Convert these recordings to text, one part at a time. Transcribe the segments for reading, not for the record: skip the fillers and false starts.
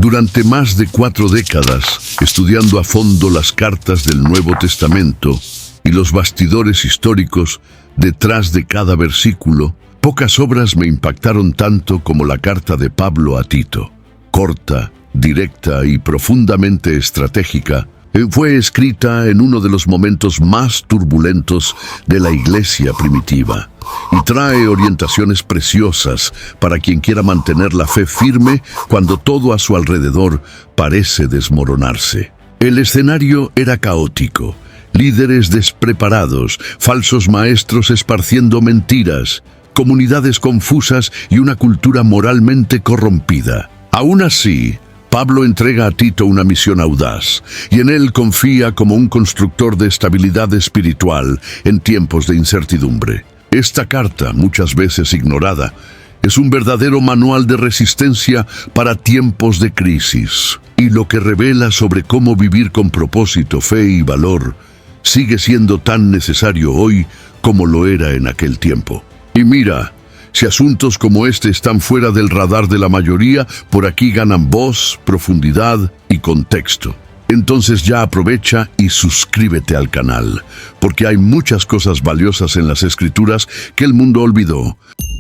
Durante más de 4 décadas, estudiando a fondo las cartas del Nuevo Testamento y los bastidores históricos detrás de cada versículo, pocas obras me impactaron tanto como la carta de Pablo a Tito. Corta, directa y profundamente estratégica, fue escrita en uno de los momentos más turbulentos de la iglesia primitiva y trae orientaciones preciosas para quien quiera mantener la fe firme cuando todo a su alrededor parece desmoronarse. El escenario era caótico, líderes despreparados, falsos maestros esparciendo mentiras, comunidades confusas y una cultura moralmente corrompida. Aún así, Pablo entrega a Tito una misión audaz, y en él confía como un constructor de estabilidad espiritual en tiempos de incertidumbre. Esta carta, muchas veces ignorada, es un verdadero manual de resistencia para tiempos de crisis, y lo que revela sobre cómo vivir con propósito, fe y valor sigue siendo tan necesario hoy como lo era en aquel tiempo. Y mira, si asuntos como este están fuera del radar de la mayoría, por aquí ganan voz, profundidad y contexto. Entonces ya aprovecha y suscríbete al canal, porque hay muchas cosas valiosas en las Escrituras que el mundo olvidó,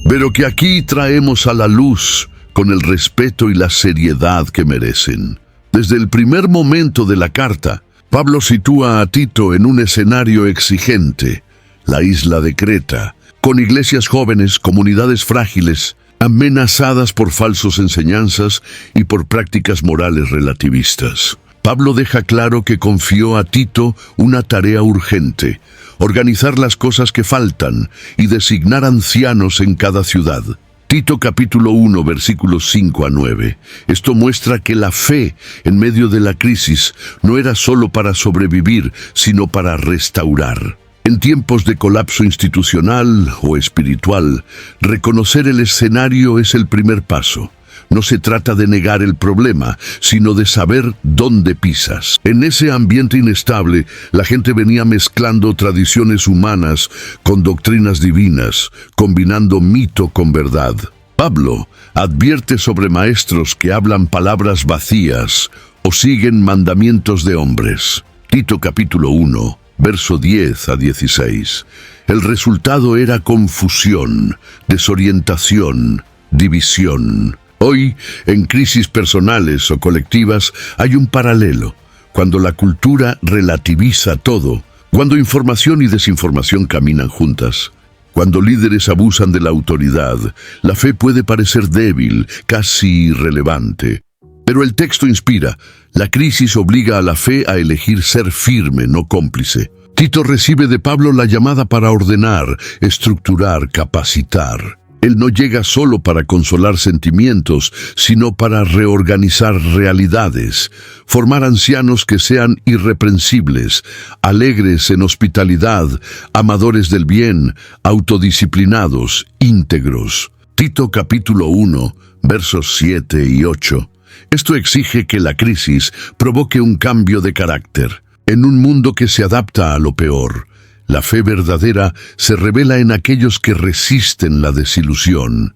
pero que aquí traemos a la luz con el respeto y la seriedad que merecen. Desde el primer momento de la carta, Pablo sitúa a Tito en un escenario exigente, la isla de Creta, con iglesias jóvenes, comunidades frágiles, amenazadas por falsas enseñanzas y por prácticas morales relativistas. Pablo deja claro que confió a Tito una tarea urgente: organizar las cosas que faltan y designar ancianos en cada ciudad. Tito capítulo 1, versículos 5 a 9. Esto muestra que la fe en medio de la crisis no era solo para sobrevivir, sino para restaurar. En tiempos de colapso institucional o espiritual, reconocer el escenario es el primer paso. No se trata de negar el problema, sino de saber dónde pisas. En ese ambiente inestable, la gente venía mezclando tradiciones humanas con doctrinas divinas, combinando mito con verdad. Pablo advierte sobre maestros que hablan palabras vacías o siguen mandamientos de hombres. Tito capítulo 1. Verso 10 a 16. El resultado era confusión, desorientación, división. Hoy, en crisis personales o colectivas, hay un paralelo. Cuando la cultura relativiza todo, cuando información y desinformación caminan juntas, cuando líderes abusan de la autoridad, la fe puede parecer débil, casi irrelevante. Pero el texto inspira. La crisis obliga a la fe a elegir ser firme, no cómplice. Tito recibe de Pablo la llamada para ordenar, estructurar, capacitar. Él no llega solo para consolar sentimientos, sino para reorganizar realidades, formar ancianos que sean irreprensibles, alegres en hospitalidad, amadores del bien, autodisciplinados, íntegros. Tito capítulo 1, versos 7 y 8. Esto exige que la crisis provoque un cambio de carácter. En un mundo que se adapta a lo peor, la fe verdadera se revela en aquellos que resisten la desilusión,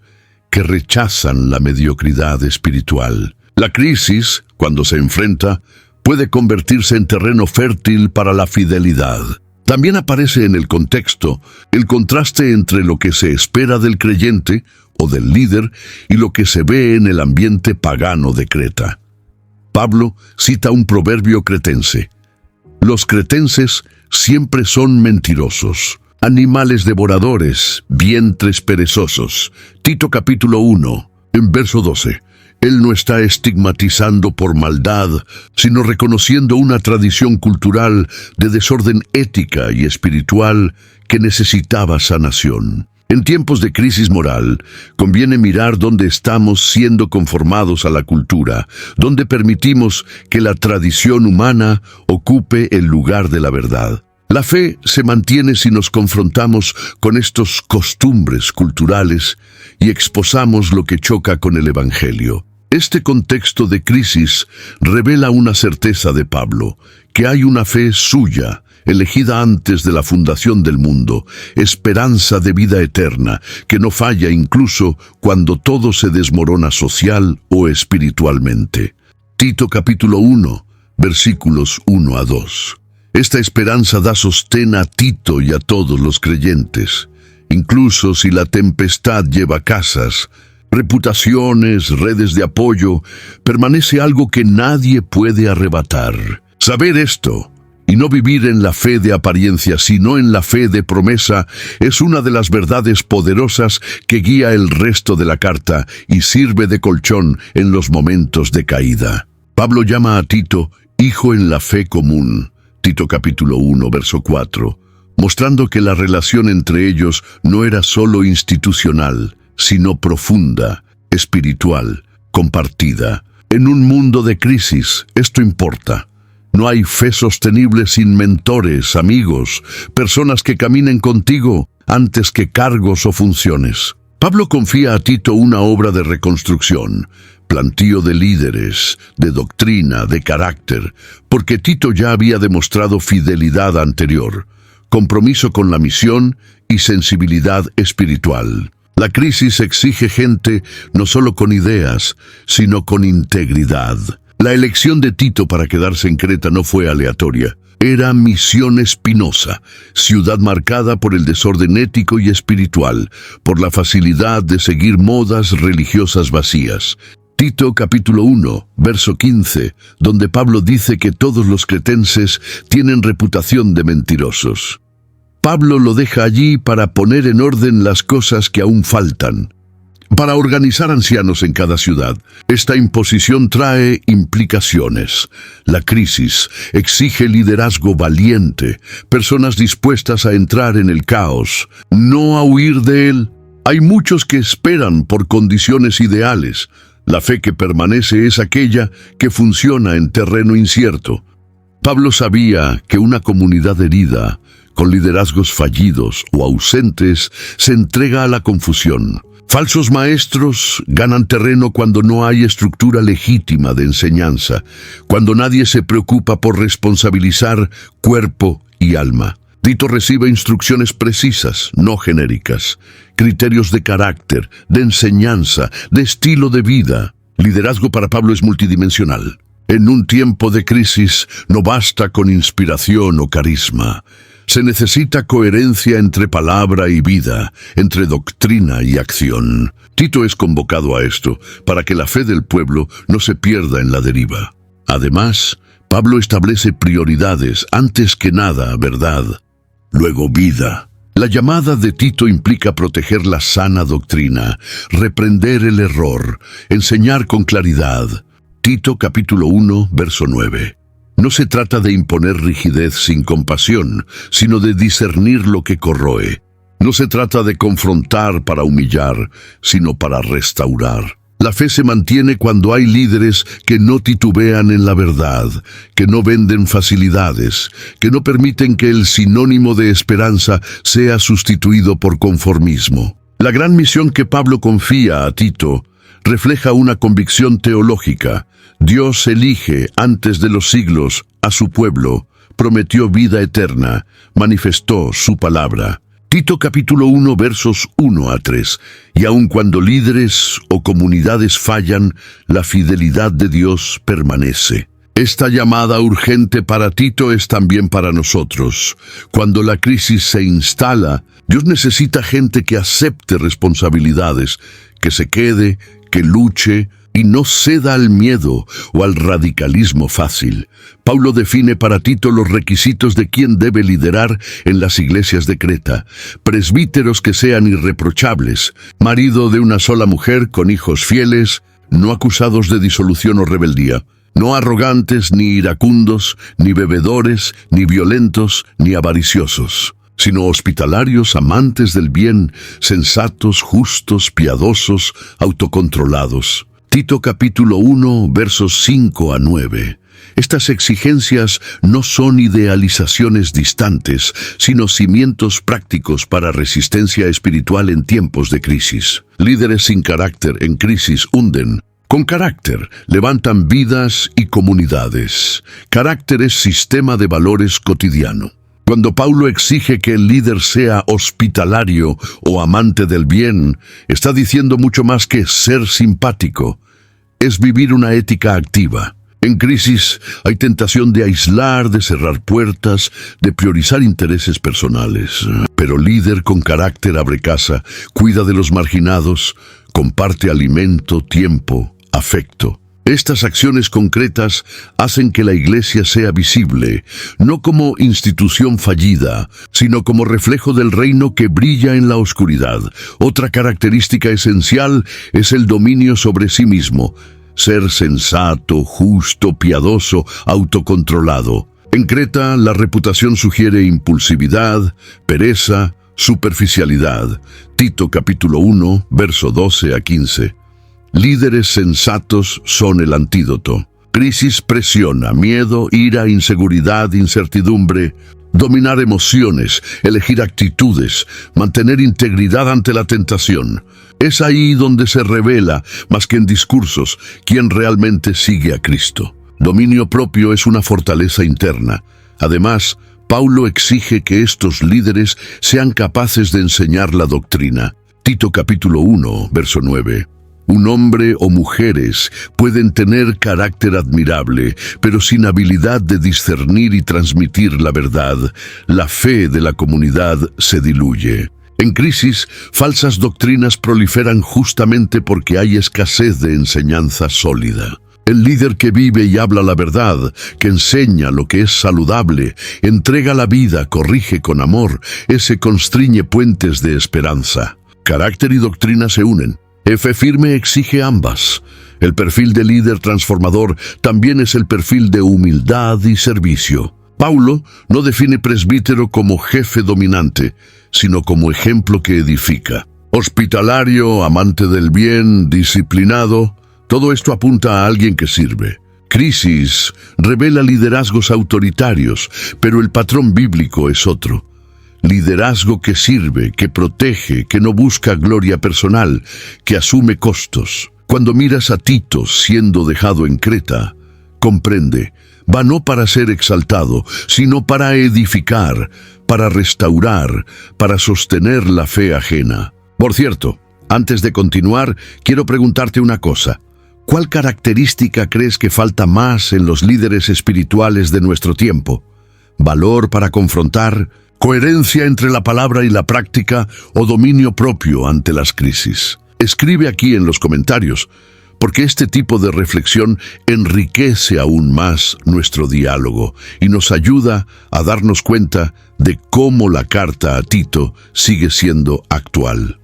que rechazan la mediocridad espiritual. La crisis, cuando se enfrenta, puede convertirse en terreno fértil para la fidelidad. También aparece en el contexto el contraste entre lo que se espera del creyente o del líder y lo que se ve en el ambiente pagano de Creta. Pablo cita un proverbio cretense: los cretenses siempre son mentirosos, animales devoradores, vientres perezosos. Tito capítulo 1, en verso 12. Él no está estigmatizando por maldad, sino reconociendo una tradición cultural de desorden ética y espiritual que necesitaba sanación. En tiempos de crisis moral, conviene mirar dónde estamos siendo conformados a la cultura, dónde permitimos que la tradición humana ocupe el lugar de la verdad. La fe se mantiene si nos confrontamos con estas costumbres culturales y exposamos lo que choca con el Evangelio. Este contexto de crisis revela una certeza de Pablo, que hay una fe suya, elegida antes de la fundación del mundo, esperanza de vida eterna, que no falla incluso cuando todo se desmorona social o espiritualmente. Tito capítulo 1, versículos 1 a 2. Esta esperanza da sostén a Tito y a todos los creyentes. Incluso si la tempestad lleva casas, reputaciones, redes de apoyo, permanece algo que nadie puede arrebatar. Saber esto, y no vivir en la fe de apariencia, sino en la fe de promesa, es una de las verdades poderosas que guía el resto de la carta y sirve de colchón en los momentos de caída. Pablo llama a Tito hijo en la fe común. Tito capítulo 1, verso 4, mostrando que la relación entre ellos no era solo institucional, sino profunda, espiritual, compartida. En un mundo de crisis, esto importa. No hay fe sostenible sin mentores, amigos, personas que caminen contigo antes que cargos o funciones. Pablo confía a Tito una obra de reconstrucción, plantío de líderes, de doctrina, de carácter, porque Tito ya había demostrado fidelidad anterior, compromiso con la misión y sensibilidad espiritual. La crisis exige gente no solo con ideas, sino con integridad. La elección de Tito para quedarse en Creta no fue aleatoria. Era misión espinosa, ciudad marcada por el desorden ético y espiritual, por la facilidad de seguir modas religiosas vacías. Tito capítulo 1, verso 15, donde Pablo dice que todos los cretenses tienen reputación de mentirosos. Pablo lo deja allí para poner en orden las cosas que aún faltan, para organizar ancianos en cada ciudad. Esta imposición trae implicaciones. La crisis exige liderazgo valiente, personas dispuestas a entrar en el caos, no a huir de él. Hay muchos que esperan por condiciones ideales. La fe que permanece es aquella que funciona en terreno incierto. Pablo sabía que una comunidad herida, con liderazgos fallidos o ausentes, se entrega a la confusión. Falsos maestros ganan terreno cuando no hay estructura legítima de enseñanza, cuando nadie se preocupa por responsabilizar cuerpo y alma. Tito recibe instrucciones precisas, no genéricas, criterios de carácter, de enseñanza, de estilo de vida. Liderazgo para Pablo es multidimensional. En un tiempo de crisis no basta con inspiración o carisma. Se necesita coherencia entre palabra y vida, entre doctrina y acción. Tito es convocado a esto para que la fe del pueblo no se pierda en la deriva. Además, Pablo establece prioridades, antes que nada, verdad, luego vida. La llamada de Tito implica proteger la sana doctrina, reprender el error, enseñar con claridad. Tito capítulo 1, verso 9. No se trata de imponer rigidez sin compasión, sino de discernir lo que corroe. No se trata de confrontar para humillar, sino para restaurar. La fe se mantiene cuando hay líderes que no titubean en la verdad, que no venden facilidades, que no permiten que el sinónimo de esperanza sea sustituido por conformismo. La gran misión que Pablo confía a Tito refleja una convicción teológica. Dios elige antes de los siglos a su pueblo, prometió vida eterna, manifestó su palabra. Tito capítulo 1, versos 1 a 3. Y aun cuando líderes o comunidades fallan, la fidelidad de Dios permanece. Esta llamada urgente para Tito es también para nosotros. Cuando la crisis se instala, Dios necesita gente que acepte responsabilidades, que se quede, que luche y no ceda al miedo o al radicalismo fácil. Pablo define para Tito los requisitos de quien debe liderar en las iglesias de Creta. Presbíteros que sean irreprochables, marido de una sola mujer con hijos fieles, no acusados de disolución o rebeldía, no arrogantes, ni iracundos, ni bebedores, ni violentos, ni avariciosos, sino hospitalarios, amantes del bien, sensatos, justos, piadosos, autocontrolados. Tito capítulo 1, versos 5 a 9. Estas exigencias no son idealizaciones distantes, sino cimientos prácticos para resistencia espiritual en tiempos de crisis. Líderes sin carácter en crisis hunden. Con carácter levantan vidas y comunidades. Carácter es sistema de valores cotidiano. Cuando Pablo exige que el líder sea hospitalario o amante del bien, está diciendo mucho más que ser simpático. Es vivir una ética activa. En crisis hay tentación de aislar, de cerrar puertas, de priorizar intereses personales. Pero líder con carácter abre casa, cuida de los marginados, comparte alimento, tiempo, afecto. Estas acciones concretas hacen que la Iglesia sea visible, no como institución fallida, sino como reflejo del reino que brilla en la oscuridad. Otra característica esencial es el dominio sobre sí mismo. Ser sensato, justo, piadoso, autocontrolado. En Creta, la reputación sugiere impulsividad, pereza, superficialidad. Tito capítulo 1, verso 12 a 15. Líderes sensatos son el antídoto. Crisis presiona, miedo, ira, inseguridad, incertidumbre. Dominar emociones, elegir actitudes, mantener integridad ante la tentación. Es ahí donde se revela, más que en discursos, quién realmente sigue a Cristo. Dominio propio es una fortaleza interna. Además, Paulo exige que estos líderes sean capaces de enseñar la doctrina. Tito capítulo 1, verso 9. Un hombre o mujeres pueden tener carácter admirable, pero sin habilidad de discernir y transmitir la verdad, la fe de la comunidad se diluye. En crisis, falsas doctrinas proliferan justamente porque hay escasez de enseñanza sólida. El líder que vive y habla la verdad, que enseña lo que es saludable, entrega la vida, corrige con amor, ese constriñe puentes de esperanza. Carácter y doctrina se unen. Fe firme exige ambas. El perfil de líder transformador también es el perfil de humildad y servicio. Paulo no define presbítero como jefe dominante, sino como ejemplo que edifica. Hospitalario, amante del bien, disciplinado, todo esto apunta a alguien que sirve. Crisis revela liderazgos autoritarios, pero el patrón bíblico es otro. Liderazgo que sirve, que protege, que no busca gloria personal, que asume costos. Cuando miras a Tito siendo dejado en Creta, comprende, va no para ser exaltado, sino para edificar, para restaurar, para sostener la fe ajena. Por cierto, antes de continuar, quiero preguntarte una cosa. ¿Cuál característica crees que falta más en los líderes espirituales de nuestro tiempo? ¿Valor para confrontar? ¿Coherencia entre la palabra y la práctica o dominio propio ante las crisis? Escribe aquí en los comentarios, porque este tipo de reflexión enriquece aún más nuestro diálogo y nos ayuda a darnos cuenta de cómo la carta a Tito sigue siendo actual.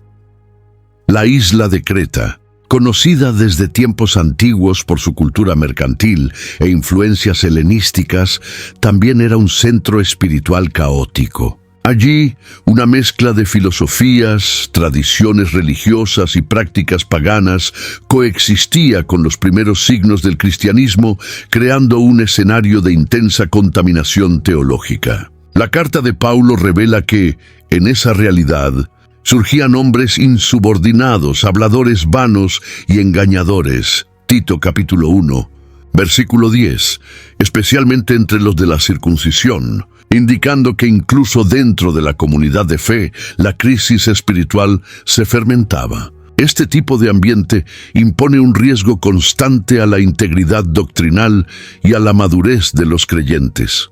La isla de Creta, conocida desde tiempos antiguos por su cultura mercantil e influencias helenísticas, también era un centro espiritual caótico. Allí, una mezcla de filosofías, tradiciones religiosas y prácticas paganas coexistía con los primeros signos del cristianismo, creando un escenario de intensa contaminación teológica. La carta de Paulo revela que, en esa realidad, surgían hombres insubordinados, habladores vanos y engañadores. Tito capítulo 1, versículo 10, especialmente entre los de la circuncisión, indicando que incluso dentro de la comunidad de fe, la crisis espiritual se fermentaba. Este tipo de ambiente impone un riesgo constante a la integridad doctrinal y a la madurez de los creyentes.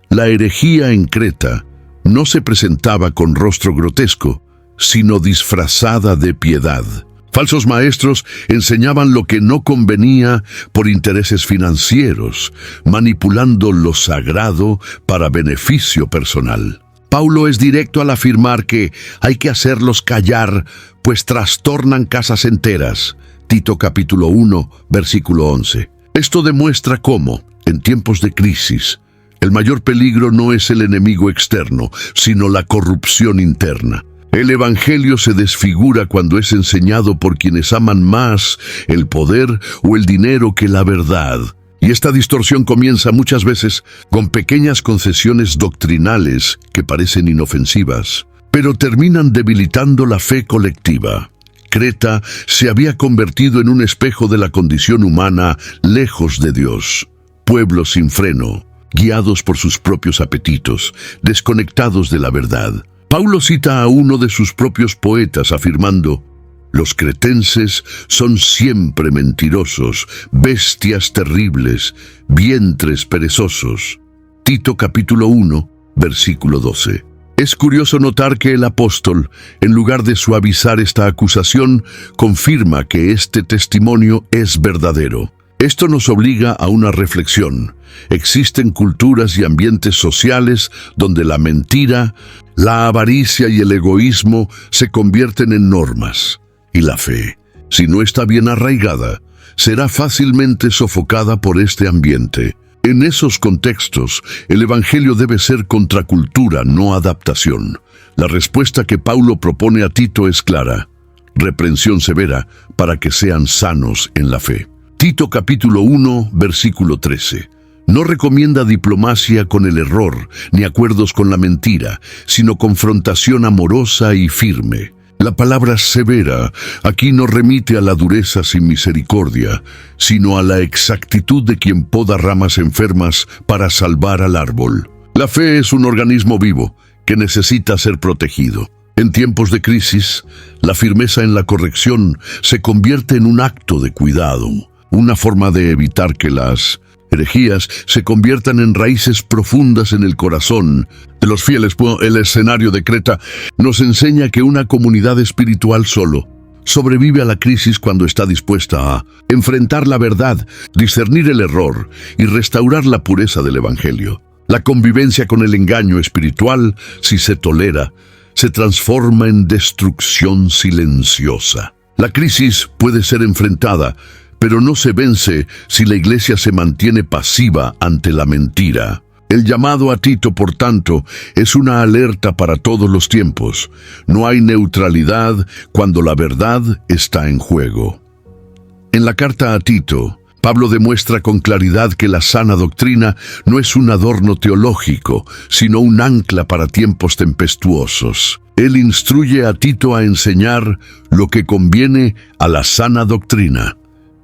La herejía en Creta no se presentaba con rostro grotesco, sino disfrazada de piedad. Falsos maestros enseñaban lo que no convenía por intereses financieros, manipulando lo sagrado para beneficio personal. Paulo es directo al afirmar que hay que hacerlos callar, pues trastornan casas enteras. Tito capítulo 1, versículo 11. Esto demuestra cómo, en tiempos de crisis, el mayor peligro no es el enemigo externo, sino la corrupción interna. El evangelio se desfigura cuando es enseñado por quienes aman más el poder o el dinero que la verdad. Y esta distorsión comienza muchas veces con pequeñas concesiones doctrinales que parecen inofensivas, pero terminan debilitando la fe colectiva. Creta se había convertido en un espejo de la condición humana lejos de Dios. Pueblo sin freno, guiados por sus propios apetitos, desconectados de la verdad. Paulo cita a uno de sus propios poetas afirmando: Los cretenses son siempre mentirosos, bestias terribles, vientres perezosos. Tito capítulo 1, versículo 12. Es curioso notar que el apóstol, en lugar de suavizar esta acusación, confirma que este testimonio es verdadero. Esto nos obliga a una reflexión. Existen culturas y ambientes sociales donde la mentira, la avaricia y el egoísmo se convierten en normas. Y la fe, si no está bien arraigada, será fácilmente sofocada por este ambiente. En esos contextos, el Evangelio debe ser contracultura, no adaptación. La respuesta que Pablo propone a Tito es clara: reprensión severa para que sean sanos en la fe. Tito capítulo 1, versículo 13. No recomienda diplomacia con el error, ni acuerdos con la mentira, sino confrontación amorosa y firme. La palabra severa aquí no remite a la dureza sin misericordia, sino a la exactitud de quien poda ramas enfermas para salvar al árbol. La fe es un organismo vivo que necesita ser protegido. En tiempos de crisis, la firmeza en la corrección se convierte en un acto de cuidado, una forma de evitar que las herejías se conviertan en raíces profundas en el corazón de los fieles. El escenario de Creta nos enseña que una comunidad espiritual solo sobrevive a la crisis cuando está dispuesta a enfrentar la verdad, discernir el error y restaurar la pureza del Evangelio. La convivencia con el engaño espiritual, si se tolera, se transforma en destrucción silenciosa. La crisis puede ser enfrentada, pero no se vence si la iglesia se mantiene pasiva ante la mentira. El llamado a Tito, por tanto, es una alerta para todos los tiempos. No hay neutralidad cuando la verdad está en juego. En la carta a Tito, Pablo demuestra con claridad que la sana doctrina no es un adorno teológico, sino un ancla para tiempos tempestuosos. Él instruye a Tito a enseñar lo que conviene a la sana doctrina.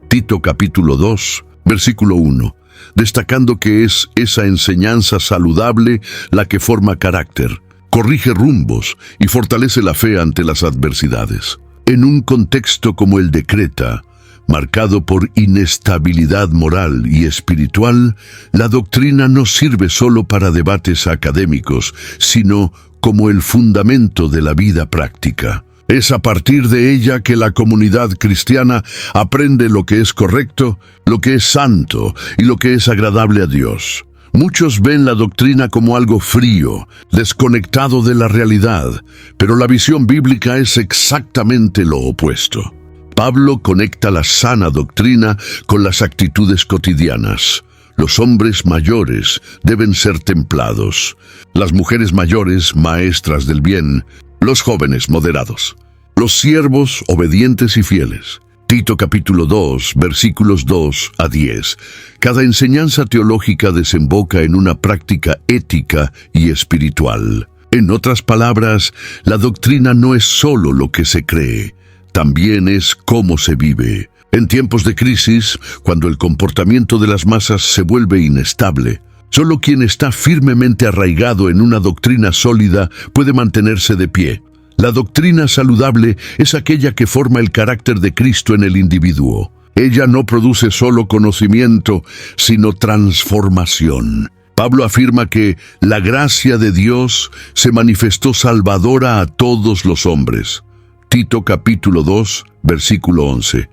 Tito capítulo 2, versículo 1, destacando que es esa enseñanza saludable la que forma carácter, corrige rumbos y fortalece la fe ante las adversidades. En un contexto como el de Creta, marcado por inestabilidad moral y espiritual, la doctrina no sirve solo para debates académicos, sino como el fundamento de la vida práctica. Es a partir de ella que la comunidad cristiana aprende lo que es correcto, lo que es santo y lo que es agradable a Dios. Muchos ven la doctrina como algo frío, desconectado de la realidad, pero la visión bíblica es exactamente lo opuesto. Pablo conecta la sana doctrina con las actitudes cotidianas. Los hombres mayores deben ser templados, las mujeres mayores maestras del bien, los jóvenes moderados, los siervos obedientes y fieles. Tito capítulo 2, versículos 2 a 10. Cada enseñanza teológica desemboca en una práctica ética y espiritual. En otras palabras, la doctrina no es solo lo que se cree, también es cómo se vive. En tiempos de crisis, cuando el comportamiento de las masas se vuelve inestable, solo quien está firmemente arraigado en una doctrina sólida puede mantenerse de pie. La doctrina saludable es aquella que forma el carácter de Cristo en el individuo. Ella no produce solo conocimiento, sino transformación. Pablo afirma que la gracia de Dios se manifestó salvadora a todos los hombres. Tito capítulo 2, versículo 11.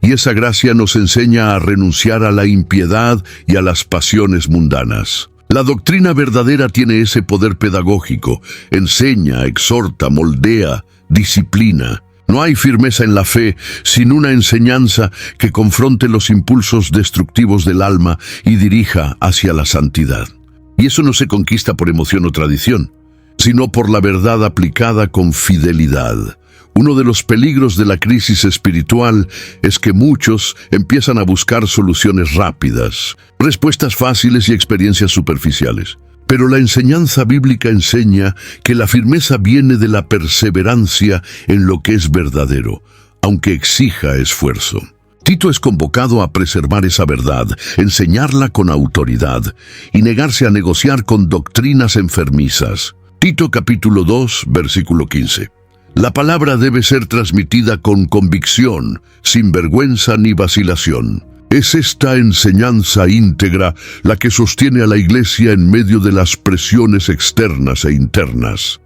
Y esa gracia nos enseña a renunciar a la impiedad y a las pasiones mundanas. La doctrina verdadera tiene ese poder pedagógico, enseña, exhorta, moldea, disciplina. No hay firmeza en la fe sin una enseñanza que confronte los impulsos destructivos del alma y dirija hacia la santidad. Y eso no se conquista por emoción o tradición, sino por la verdad aplicada con fidelidad. Uno de los peligros de la crisis espiritual es que muchos empiezan a buscar soluciones rápidas, respuestas fáciles y experiencias superficiales. Pero la enseñanza bíblica enseña que la firmeza viene de la perseverancia en lo que es verdadero, aunque exija esfuerzo. Tito es convocado a preservar esa verdad, enseñarla con autoridad y negarse a negociar con doctrinas enfermizas. Tito capítulo 2, versículo 15. La palabra debe ser transmitida con convicción, sin vergüenza ni vacilación. Es esta enseñanza íntegra la que sostiene a la Iglesia en medio de las presiones externas e internas.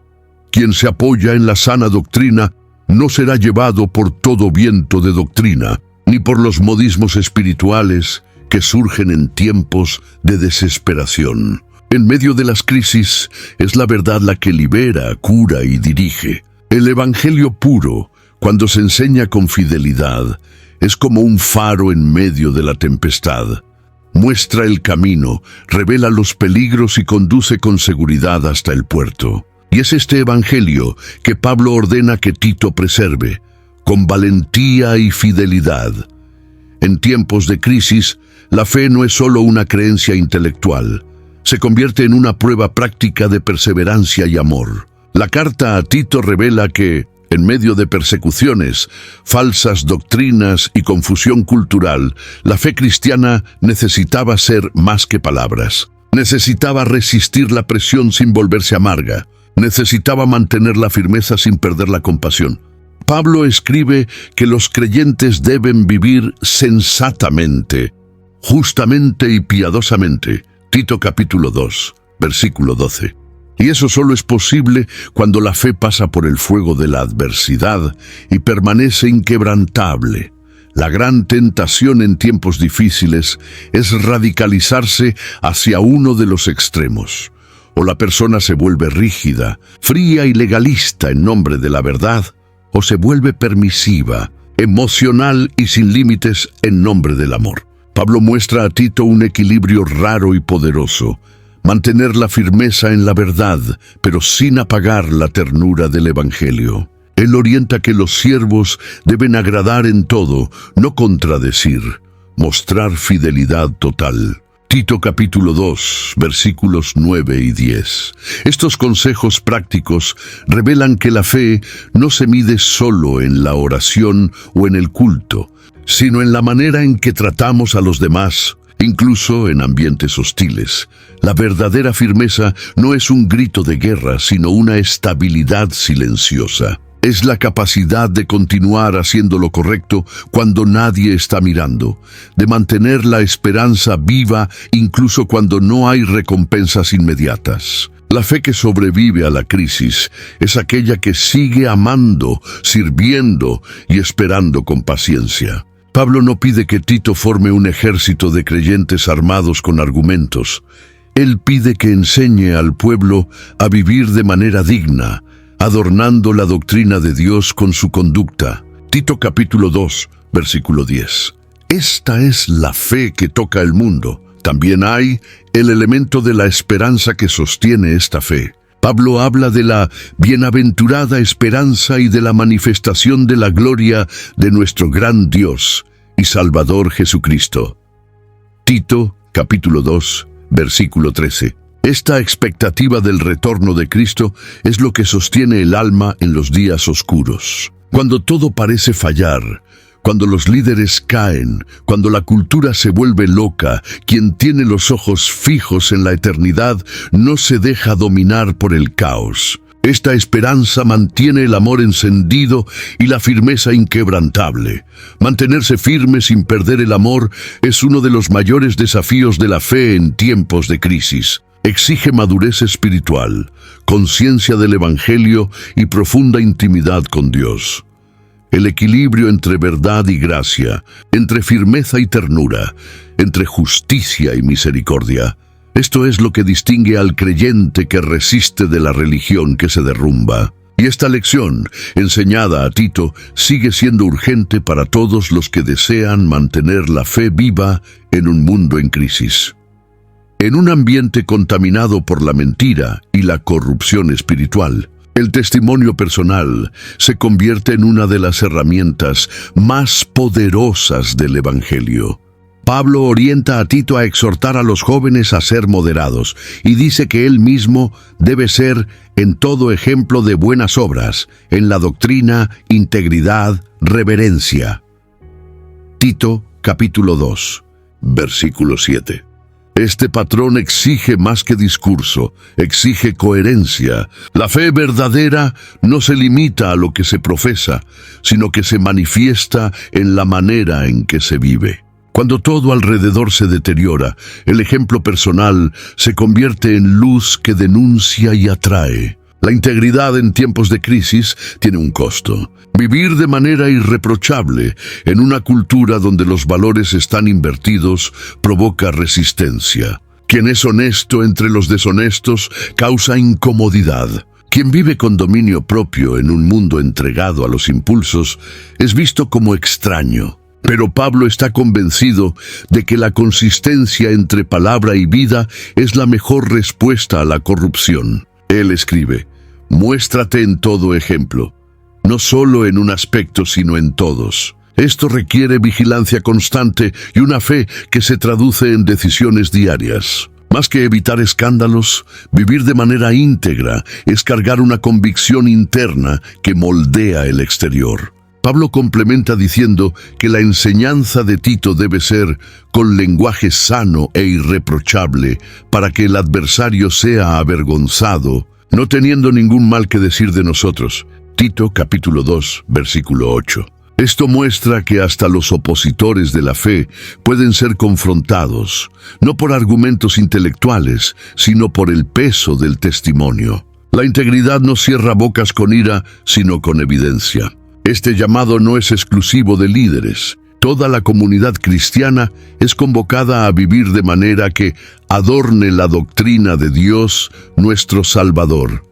Quien se apoya en la sana doctrina no será llevado por todo viento de doctrina, ni por los modismos espirituales que surgen en tiempos de desesperación. En medio de las crisis es la verdad la que libera, cura y dirige. El Evangelio puro, cuando se enseña con fidelidad, es como un faro en medio de la tempestad. Muestra el camino, revela los peligros y conduce con seguridad hasta el puerto. Y es este Evangelio que Pablo ordena que Tito preserve, con valentía y fidelidad. En tiempos de crisis, la fe no es solo una creencia intelectual, se convierte en una prueba práctica de perseverancia y amor. La carta a Tito revela que, en medio de persecuciones, falsas doctrinas y confusión cultural, la fe cristiana necesitaba ser más que palabras. Necesitaba resistir la presión sin volverse amarga. Necesitaba mantener la firmeza sin perder la compasión. Pablo escribe que los creyentes deben vivir sensatamente, justamente y piadosamente. Tito capítulo 2, versículo 12. Y eso solo es posible cuando la fe pasa por el fuego de la adversidad y permanece inquebrantable. La gran tentación en tiempos difíciles es radicalizarse hacia uno de los extremos. O la persona se vuelve rígida, fría y legalista en nombre de la verdad, o se vuelve permisiva, emocional y sin límites en nombre del amor. Pablo muestra a Tito un equilibrio raro y poderoso. Mantener la firmeza en la verdad, pero sin apagar la ternura del Evangelio. Él orienta que los siervos deben agradar en todo, no contradecir, mostrar fidelidad total. Tito capítulo 2, versículos 9 y 10. Estos consejos prácticos revelan que la fe no se mide solo en la oración o en el culto, sino en la manera en que tratamos a los demás, incluso en ambientes hostiles. La verdadera firmeza no es un grito de guerra, sino una estabilidad silenciosa. Es la capacidad de continuar haciendo lo correcto cuando nadie está mirando, de mantener la esperanza viva incluso cuando no hay recompensas inmediatas. La fe que sobrevive a la crisis es aquella que sigue amando, sirviendo y esperando con paciencia. Pablo no pide que Tito forme un ejército de creyentes armados con argumentos. Él pide que enseñe al pueblo a vivir de manera digna, adornando la doctrina de Dios con su conducta. Tito capítulo 2, versículo 10. Esta es la fe que toca el mundo. También hay el elemento de la esperanza que sostiene esta fe. Pablo habla de la bienaventurada esperanza y de la manifestación de la gloria de nuestro gran Dios y Salvador Jesucristo. Tito, capítulo 2, versículo 13. Esta expectativa del retorno de Cristo es lo que sostiene el alma en los días oscuros. Cuando todo parece fallar, cuando los líderes caen, cuando la cultura se vuelve loca, quien tiene los ojos fijos en la eternidad no se deja dominar por el caos. Esta esperanza mantiene el amor encendido y la firmeza inquebrantable. Mantenerse firme sin perder el amor es uno de los mayores desafíos de la fe en tiempos de crisis. Exige madurez espiritual, conciencia del Evangelio y profunda intimidad con Dios. El equilibrio entre verdad y gracia, entre firmeza y ternura, entre justicia y misericordia. Esto es lo que distingue al creyente que resiste de la religión que se derrumba. Y esta lección, enseñada a Tito, sigue siendo urgente para todos los que desean mantener la fe viva en un mundo en crisis. En un ambiente contaminado por la mentira y la corrupción espiritual, el testimonio personal se convierte en una de las herramientas más poderosas del Evangelio. Pablo orienta a Tito a exhortar a los jóvenes a ser moderados y dice que él mismo debe ser en todo ejemplo de buenas obras, en la doctrina, integridad, reverencia. Tito, capítulo 2, versículo 7. Este patrón exige más que discurso, exige coherencia. La fe verdadera no se limita a lo que se profesa, sino que se manifiesta en la manera en que se vive. Cuando todo alrededor se deteriora, el ejemplo personal se convierte en luz que denuncia y atrae. La integridad en tiempos de crisis tiene un costo. Vivir de manera irreprochable en una cultura donde los valores están invertidos provoca resistencia. Quien es honesto entre los deshonestos causa incomodidad. Quien vive con dominio propio en un mundo entregado a los impulsos es visto como extraño. Pero Pablo está convencido de que la consistencia entre palabra y vida es la mejor respuesta a la corrupción. Él escribe: muéstrate en todo ejemplo, no solo en un aspecto sino en todos. Esto requiere vigilancia constante y una fe que se traduce en decisiones diarias. Más que evitar escándalos, vivir de manera íntegra es cargar una convicción interna que moldea el exterior. Pablo complementa diciendo que la enseñanza de Tito debe ser con lenguaje sano e irreprochable para que el adversario sea avergonzado, no teniendo ningún mal que decir de nosotros. Tito capítulo 2, versículo 8. Esto muestra que hasta los opositores de la fe pueden ser confrontados, no por argumentos intelectuales, sino por el peso del testimonio. La integridad no cierra bocas con ira, sino con evidencia. Este llamado no es exclusivo de líderes. Toda la comunidad cristiana es convocada a vivir de manera que adorne la doctrina de Dios, nuestro Salvador.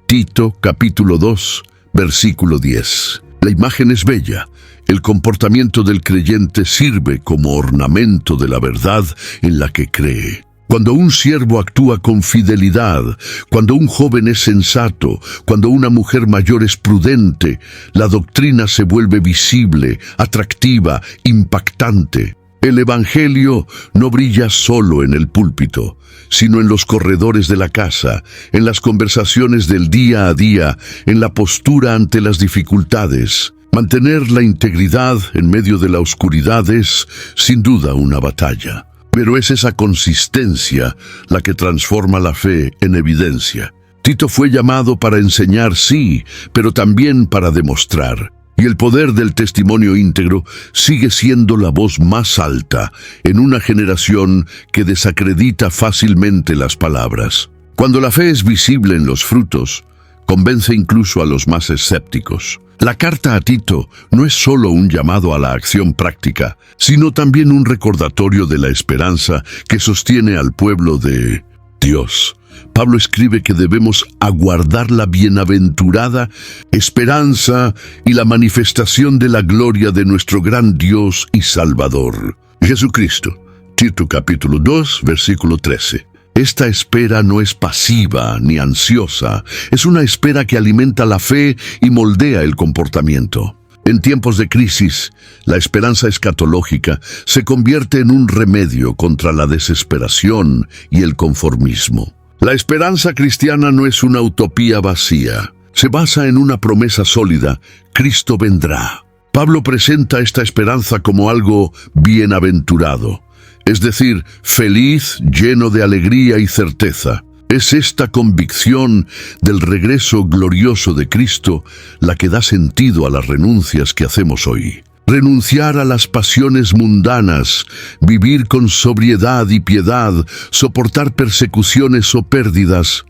Tito, capítulo 2, versículo 10. La imagen es bella. El comportamiento del creyente sirve como ornamento de la verdad en la que cree. Cuando un siervo actúa con fidelidad, cuando un joven es sensato, cuando una mujer mayor es prudente, la doctrina se vuelve visible, atractiva, impactante. El Evangelio no brilla solo en el púlpito, sino en los corredores de la casa, en las conversaciones del día a día, en la postura ante las dificultades. Mantener la integridad en medio de la oscuridad es, sin duda, una batalla. Pero es esa consistencia la que transforma la fe en evidencia. Tito fue llamado para enseñar, sí, pero también para demostrar. Y el poder del testimonio íntegro sigue siendo la voz más alta en una generación que desacredita fácilmente las palabras. Cuando la fe es visible en los frutos, convence incluso a los más escépticos. La carta a Tito no es solo un llamado a la acción práctica, sino también un recordatorio de la esperanza que sostiene al pueblo de Dios. Pablo escribe que debemos aguardar la bienaventurada esperanza y la manifestación de la gloria de nuestro gran Dios y Salvador, Jesucristo. Tito capítulo 2, versículo 13. Esta espera no es pasiva ni ansiosa, es una espera que alimenta la fe y moldea el comportamiento. En tiempos de crisis, la esperanza escatológica se convierte en un remedio contra la desesperación y el conformismo. La esperanza cristiana no es una utopía vacía, se basa en una promesa sólida: Cristo vendrá. Pablo presenta esta esperanza como algo bienaventurado, es decir, feliz, lleno de alegría y certeza. Es esta convicción del regreso glorioso de Cristo la que da sentido a las renuncias que hacemos hoy. Renunciar a las pasiones mundanas, vivir con sobriedad y piedad, soportar persecuciones o pérdidas.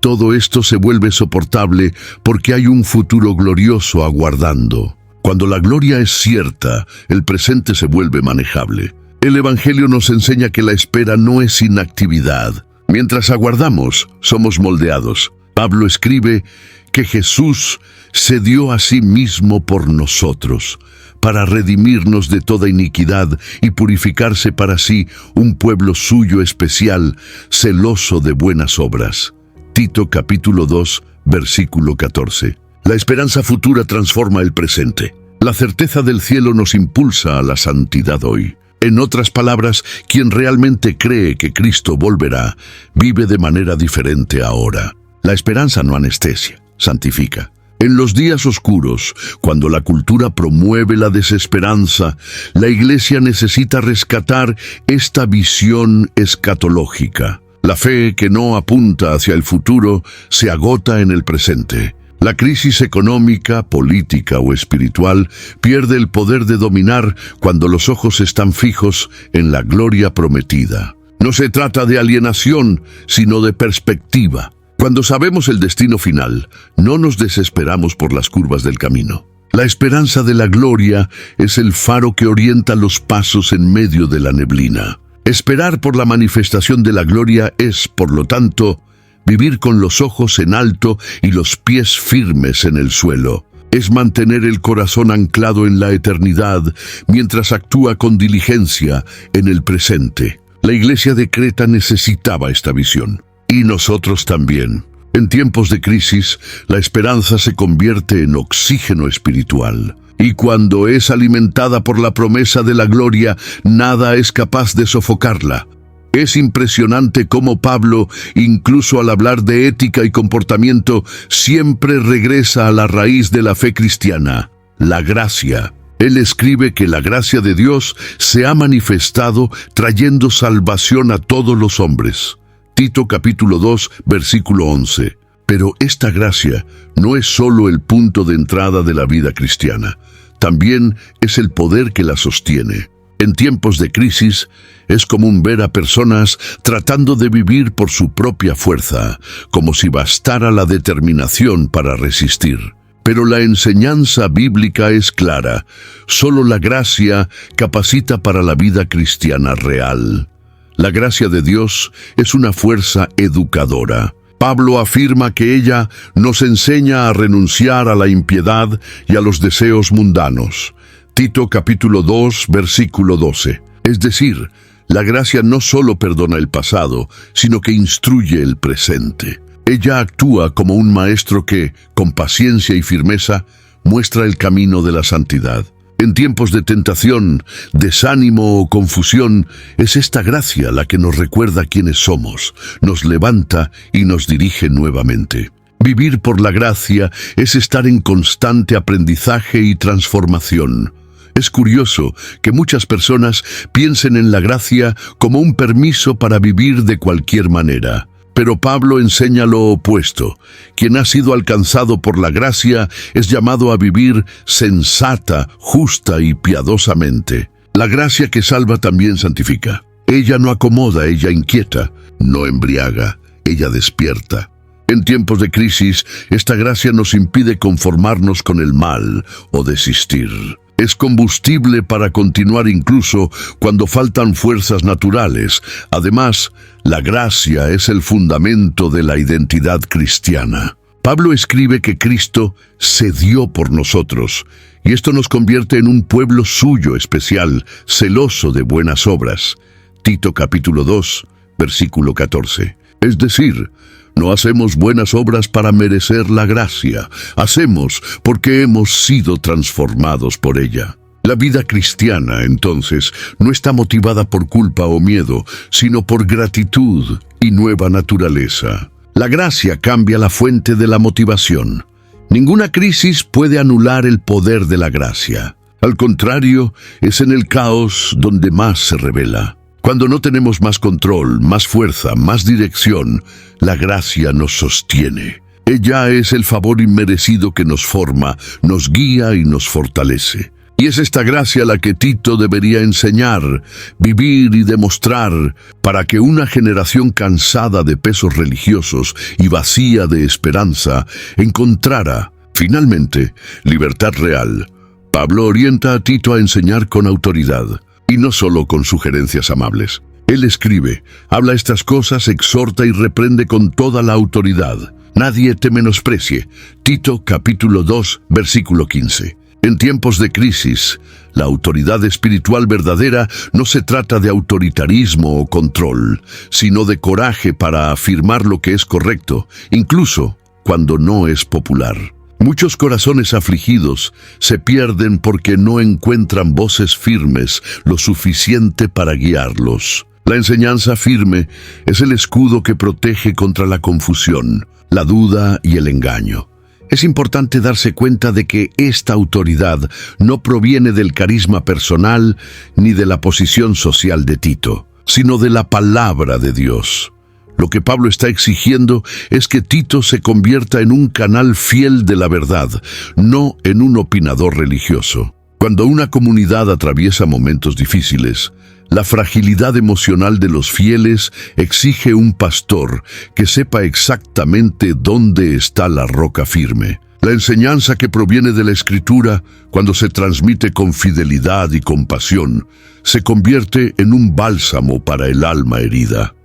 Todo esto se vuelve soportable porque hay un futuro glorioso aguardando. Cuando la gloria es cierta, el presente se vuelve manejable. El Evangelio nos enseña que la espera no es inactividad. Mientras aguardamos, somos moldeados. Pablo escribe que Jesús se dio a sí mismo por nosotros, para redimirnos de toda iniquidad y purificarse para sí un pueblo suyo especial, celoso de buenas obras. Tito capítulo 2, versículo 14. La esperanza futura transforma el presente. La certeza del cielo nos impulsa a la santidad hoy. En otras palabras, quien realmente cree que Cristo volverá, vive de manera diferente ahora. La esperanza no anestesia, santifica. En los días oscuros, cuando la cultura promueve la desesperanza, la Iglesia necesita rescatar esta visión escatológica. La fe que no apunta hacia el futuro se agota en el presente. La crisis económica, política o espiritual pierde el poder de dominar cuando los ojos están fijos en la gloria prometida. No se trata de alienación, sino de perspectiva. Cuando sabemos el destino final, no nos desesperamos por las curvas del camino. La esperanza de la gloria es el faro que orienta los pasos en medio de la neblina. Esperar por la manifestación de la gloria es, por lo tanto, vivir con los ojos en alto y los pies firmes en el suelo. Es mantener el corazón anclado en la eternidad mientras actúa con diligencia en el presente. La Iglesia de Creta necesitaba esta visión. Y nosotros también. En tiempos de crisis, la esperanza se convierte en oxígeno espiritual. Y cuando es alimentada por la promesa de la gloria, nada es capaz de sofocarla. Es impresionante cómo Pablo, incluso al hablar de ética y comportamiento, siempre regresa a la raíz de la fe cristiana, la gracia. Él escribe que la gracia de Dios se ha manifestado trayendo salvación a todos los hombres. Tito capítulo 2, versículo 11. Pero esta gracia no es solo el punto de entrada de la vida cristiana, también es el poder que la sostiene. En tiempos de crisis, es común ver a personas tratando de vivir por su propia fuerza, como si bastara la determinación para resistir. Pero la enseñanza bíblica es clara. Solo la gracia capacita para la vida cristiana real. La gracia de Dios es una fuerza educadora. Pablo afirma que ella nos enseña a renunciar a la impiedad y a los deseos mundanos. Tito capítulo 2, versículo 12. Es decir, la gracia no solo perdona el pasado, sino que instruye el presente. Ella actúa como un maestro que, con paciencia y firmeza, muestra el camino de la santidad. En tiempos de tentación, desánimo o confusión, es esta gracia la que nos recuerda quiénes somos, nos levanta y nos dirige nuevamente. Vivir por la gracia es estar en constante aprendizaje y transformación. Es curioso que muchas personas piensen en la gracia como un permiso para vivir de cualquier manera. Pero Pablo enseña lo opuesto. Quien ha sido alcanzado por la gracia es llamado a vivir sensata, justa y piadosamente. La gracia que salva también santifica. Ella no acomoda, ella inquieta, no embriaga, ella despierta. En tiempos de crisis, esta gracia nos impide conformarnos con el mal o desistir. Es combustible para continuar incluso cuando faltan fuerzas naturales. Además, la gracia es el fundamento de la identidad cristiana. Pablo escribe que Cristo se dio por nosotros, y esto nos convierte en un pueblo suyo especial, celoso de buenas obras. Tito capítulo 2, versículo 14. Es decir, no hacemos buenas obras para merecer la gracia, hacemos porque hemos sido transformados por ella. La vida cristiana, entonces, no está motivada por culpa o miedo, sino por gratitud y nueva naturaleza. La gracia cambia la fuente de la motivación. Ninguna crisis puede anular el poder de la gracia. Al contrario, es en el caos donde más se revela. Cuando no tenemos más control, más fuerza, más dirección, la gracia nos sostiene. Ella es el favor inmerecido que nos forma, nos guía y nos fortalece. Y es esta gracia la que Tito debería enseñar, vivir y demostrar para que una generación cansada de pesos religiosos y vacía de esperanza encontrara, finalmente, libertad real. Pablo orienta a Tito a enseñar con autoridad. Y no solo con sugerencias amables. Él escribe, habla estas cosas, exhorta y reprende con toda la autoridad. Nadie te menosprecie. Tito capítulo 2, versículo 15. En tiempos de crisis, la autoridad espiritual verdadera no se trata de autoritarismo o control, sino de coraje para afirmar lo que es correcto, incluso cuando no es popular. Muchos corazones afligidos se pierden porque no encuentran voces firmes lo suficiente para guiarlos. La enseñanza firme es el escudo que protege contra la confusión, la duda y el engaño. Es importante darse cuenta de que esta autoridad no proviene del carisma personal ni de la posición social de Tito, sino de la palabra de Dios. Lo que Pablo está exigiendo es que Tito se convierta en un canal fiel de la verdad, no en un opinador religioso. Cuando una comunidad atraviesa momentos difíciles, la fragilidad emocional de los fieles exige un pastor que sepa exactamente dónde está la roca firme. La enseñanza que proviene de la Escritura, cuando se transmite con fidelidad y compasión, se convierte en un bálsamo para el alma herida.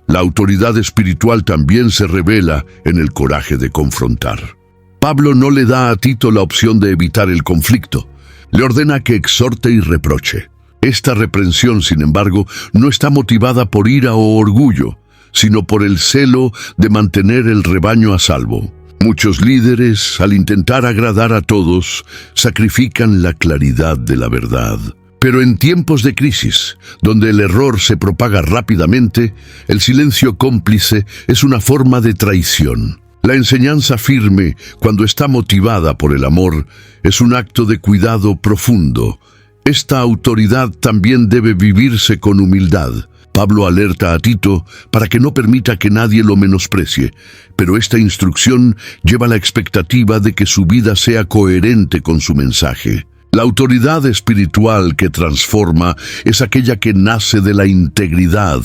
La autoridad espiritual también se revela en el coraje de confrontar. Pablo no le da a Tito la opción de evitar el conflicto. Le ordena que exhorte y reproche. Esta reprensión, sin embargo, no está motivada por ira o orgullo, sino por el celo de mantener el rebaño a salvo. Muchos líderes, al intentar agradar a todos, sacrifican la claridad de la verdad. Pero en tiempos de crisis, donde el error se propaga rápidamente, el silencio cómplice es una forma de traición. La enseñanza firme, cuando está motivada por el amor, es un acto de cuidado profundo. Esta autoridad también debe vivirse con humildad. Pablo alerta a Tito para que no permita que nadie lo menosprecie, pero esta instrucción lleva la expectativa de que su vida sea coherente con su mensaje. La autoridad espiritual que transforma es aquella que nace de la integridad,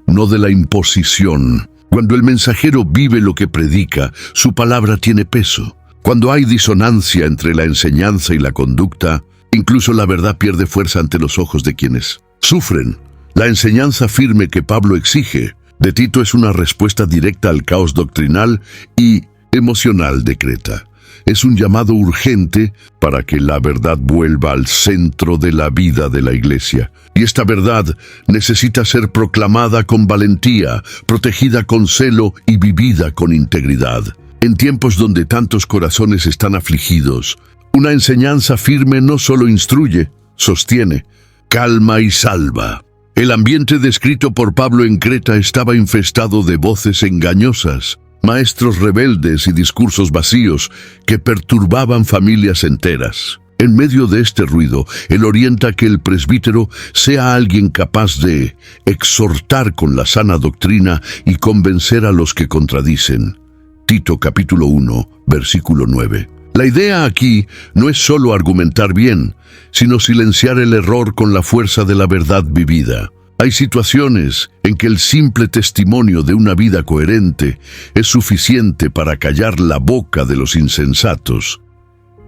no de la imposición. Cuando el mensajero vive lo que predica, su palabra tiene peso. Cuando hay disonancia entre la enseñanza y la conducta, incluso la verdad pierde fuerza ante los ojos de quienes sufren. La enseñanza firme que Pablo exige de Tito es una respuesta directa al caos doctrinal y emocional de Creta. Es un llamado urgente para que la verdad vuelva al centro de la vida de la iglesia. Y esta verdad necesita ser proclamada con valentía, protegida con celo y vivida con integridad. En tiempos donde tantos corazones están afligidos, una enseñanza firme no solo instruye, sostiene, calma y salva. El ambiente descrito por Pablo en Creta estaba infestado de voces engañosas, maestros rebeldes y discursos vacíos que perturbaban familias enteras. En medio de este ruido, él orienta que el presbítero sea alguien capaz de exhortar con la sana doctrina y convencer a los que contradicen. Tito capítulo 1, versículo 9. La idea aquí no es solo argumentar bien, sino silenciar el error con la fuerza de la verdad vivida. Hay situaciones en que el simple testimonio de una vida coherente es suficiente para callar la boca de los insensatos.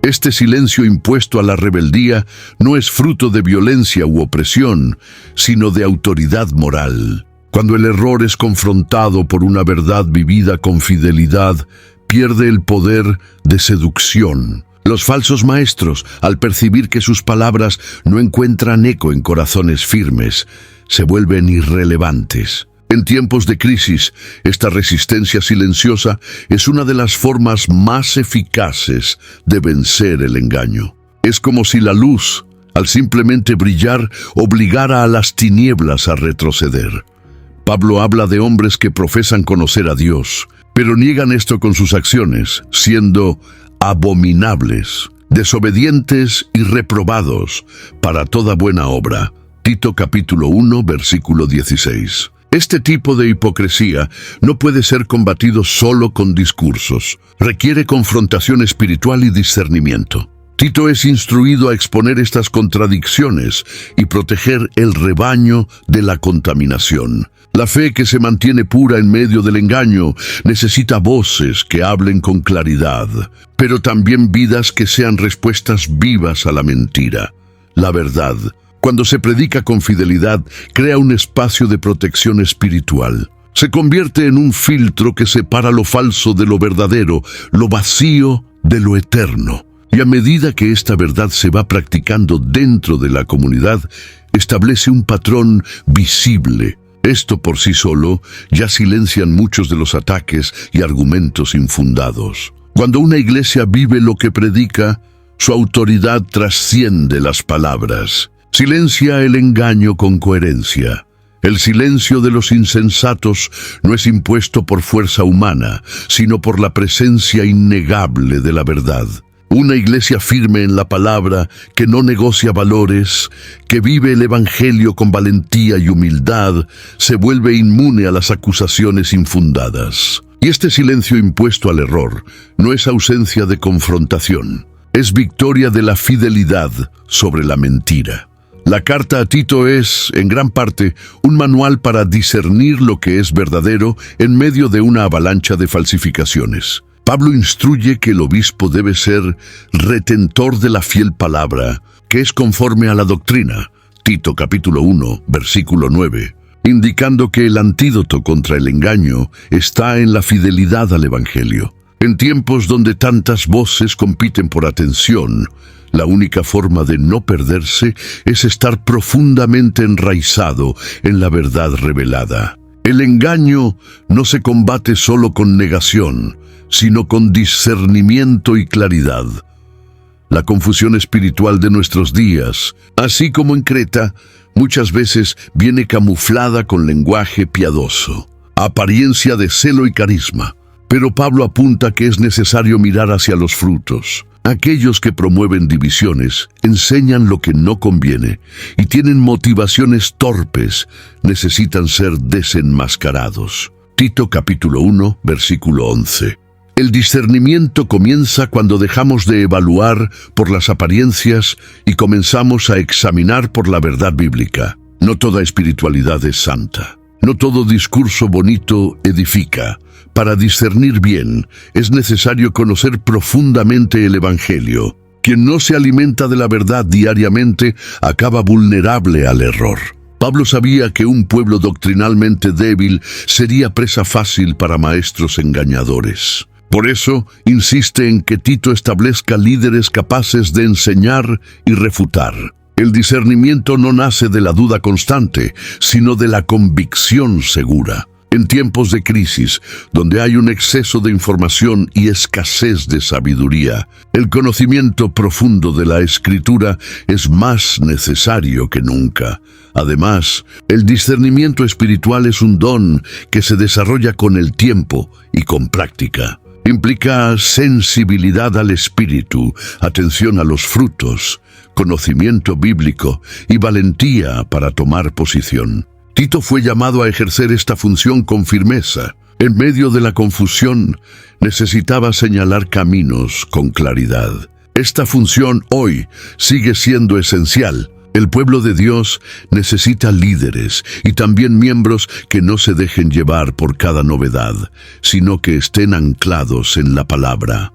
Este silencio impuesto a la rebeldía no es fruto de violencia u opresión, sino de autoridad moral. Cuando el error es confrontado por una verdad vivida con fidelidad, pierde el poder de seducción. Los falsos maestros, al percibir que sus palabras no encuentran eco en corazones firmes, se vuelven irrelevantes. En tiempos de crisis, esta resistencia silenciosa es una de las formas más eficaces de vencer el engaño. Es como si la luz, al simplemente brillar, obligara a las tinieblas a retroceder. Pablo habla de hombres que profesan conocer a Dios, pero niegan esto con sus acciones, siendo abominables, desobedientes y reprobados para toda buena obra. Tito capítulo 1, versículo 16. Este tipo de hipocresía no puede ser combatido solo con discursos. Requiere confrontación espiritual y discernimiento. Tito es instruido a exponer estas contradicciones y proteger el rebaño de la contaminación. La fe que se mantiene pura en medio del engaño necesita voces que hablen con claridad, pero también vidas que sean respuestas vivas a la mentira. La verdad, cuando se predica con fidelidad, crea un espacio de protección espiritual. Se convierte en un filtro que separa lo falso de lo verdadero, lo vacío de lo eterno. Y a medida que esta verdad se va practicando dentro de la comunidad, establece un patrón visible. Esto por sí solo ya silencian muchos de los ataques y argumentos infundados. Cuando una iglesia vive lo que predica, su autoridad trasciende las palabras. Silencia el engaño con coherencia. El silencio de los insensatos no es impuesto por fuerza humana, sino por la presencia innegable de la verdad. Una iglesia firme en la palabra, que no negocia valores, que vive el evangelio con valentía y humildad, se vuelve inmune a las acusaciones infundadas. Y este silencio impuesto al error no es ausencia de confrontación, es victoria de la fidelidad sobre la mentira. La carta a Tito es, en gran parte, un manual para discernir lo que es verdadero en medio de una avalancha de falsificaciones. Pablo instruye que el obispo debe ser retentor de la fiel palabra, que es conforme a la doctrina, Tito capítulo 1, versículo 9, indicando que el antídoto contra el engaño está en la fidelidad al Evangelio. En tiempos donde tantas voces compiten por atención, la única forma de no perderse es estar profundamente enraizado en la verdad revelada. El engaño no se combate solo con negación, sino con discernimiento y claridad. La confusión espiritual de nuestros días, así como en Creta, muchas veces viene camuflada con lenguaje piadoso, apariencia de celo y carisma. Pero Pablo apunta que es necesario mirar hacia los frutos. Aquellos que promueven divisiones, enseñan lo que no conviene y tienen motivaciones torpes, necesitan ser desenmascarados. Tito capítulo 1, versículo 11. El discernimiento comienza cuando dejamos de evaluar por las apariencias y comenzamos a examinar por la verdad bíblica. No toda espiritualidad es santa. No todo discurso bonito edifica. Para discernir bien, es necesario conocer profundamente el Evangelio. Quien no se alimenta de la verdad diariamente acaba vulnerable al error. Pablo sabía que un pueblo doctrinalmente débil sería presa fácil para maestros engañadores. Por eso, insiste en que Tito establezca líderes capaces de enseñar y refutar. El discernimiento no nace de la duda constante, sino de la convicción segura. En tiempos de crisis, donde hay un exceso de información y escasez de sabiduría, el conocimiento profundo de la Escritura es más necesario que nunca. Además, el discernimiento espiritual es un don que se desarrolla con el tiempo y con práctica. Implica sensibilidad al espíritu, atención a los frutos, conocimiento bíblico y valentía para tomar posición. Tito fue llamado a ejercer esta función con firmeza. En medio de la confusión, necesitaba señalar caminos con claridad. Esta función hoy sigue siendo esencial. El pueblo de Dios necesita líderes y también miembros que no se dejen llevar por cada novedad, sino que estén anclados en la palabra.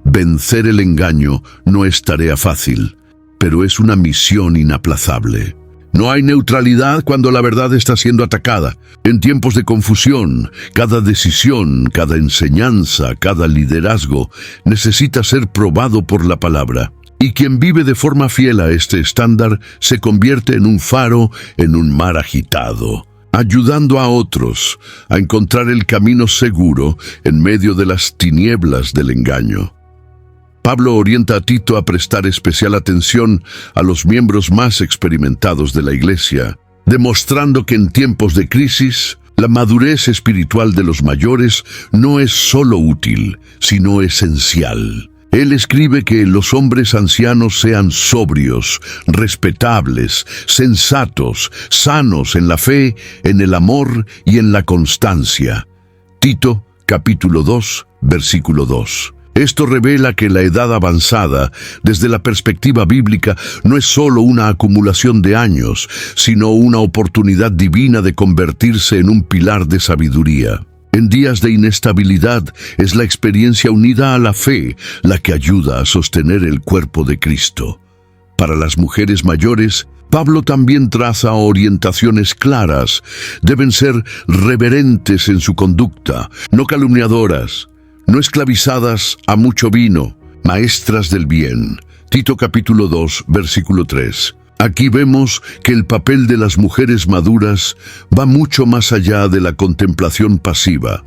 Vencer el engaño no es tarea fácil, pero es una misión inaplazable. No hay neutralidad cuando la verdad está siendo atacada. En tiempos de confusión, cada decisión, cada enseñanza, cada liderazgo necesita ser probado por la palabra. Y quien vive de forma fiel a este estándar se convierte en un faro en un mar agitado, ayudando a otros a encontrar el camino seguro en medio de las tinieblas del engaño. Pablo orienta a Tito a prestar especial atención a los miembros más experimentados de la iglesia, demostrando que en tiempos de crisis, la madurez espiritual de los mayores no es solo útil, sino esencial. Él escribe que los hombres ancianos sean sobrios, respetables, sensatos, sanos en la fe, en el amor y en la constancia. Tito, capítulo 2, versículo 2. Esto revela que la edad avanzada, desde la perspectiva bíblica, no es solo una acumulación de años, sino una oportunidad divina de convertirse en un pilar de sabiduría. En días de inestabilidad, es la experiencia unida a la fe la que ayuda a sostener el cuerpo de Cristo. Para las mujeres mayores, Pablo también traza orientaciones claras. Deben ser reverentes en su conducta, no calumniadoras, no esclavizadas a mucho vino, maestras del bien. Tito capítulo 2, versículo 3. Aquí vemos que el papel de las mujeres maduras va mucho más allá de la contemplación pasiva.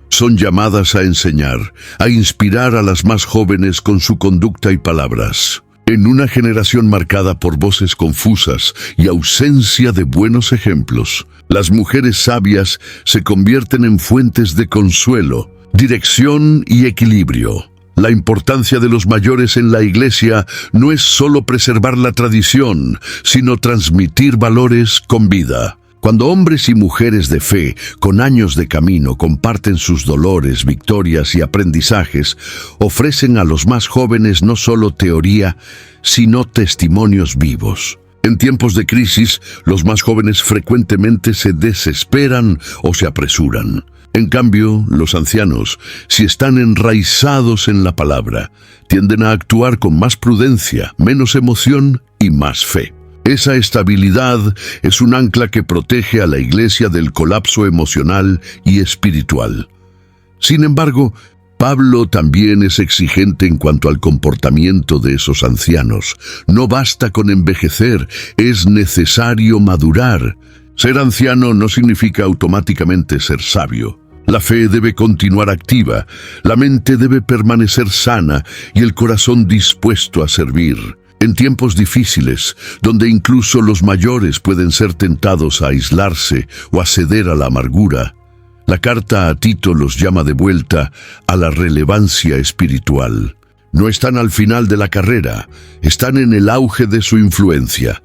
Son llamadas a enseñar, a inspirar a las más jóvenes con su conducta y palabras. En una generación marcada por voces confusas y ausencia de buenos ejemplos, las mujeres sabias se convierten en fuentes de consuelo, dirección y equilibrio. La importancia de los mayores en la Iglesia no es solo preservar la tradición, sino transmitir valores con vida. Cuando hombres y mujeres de fe, con años de camino, comparten sus dolores, victorias y aprendizajes, ofrecen a los más jóvenes no solo teoría, sino testimonios vivos. En tiempos de crisis, los más jóvenes frecuentemente se desesperan o se apresuran. En cambio, los ancianos, si están enraizados en la palabra, tienden a actuar con más prudencia, menos emoción y más fe. Esa estabilidad es un ancla que protege a la Iglesia del colapso emocional y espiritual. Sin embargo, Pablo también es exigente en cuanto al comportamiento de esos ancianos. No basta con envejecer, es necesario madurar. Ser anciano no significa automáticamente ser sabio. La fe debe continuar activa, la mente debe permanecer sana y el corazón dispuesto a servir. En tiempos difíciles, donde incluso los mayores pueden ser tentados a aislarse o a ceder a la amargura, la carta a Tito los llama de vuelta a la relevancia espiritual. No están al final de la carrera, están en el auge de su influencia.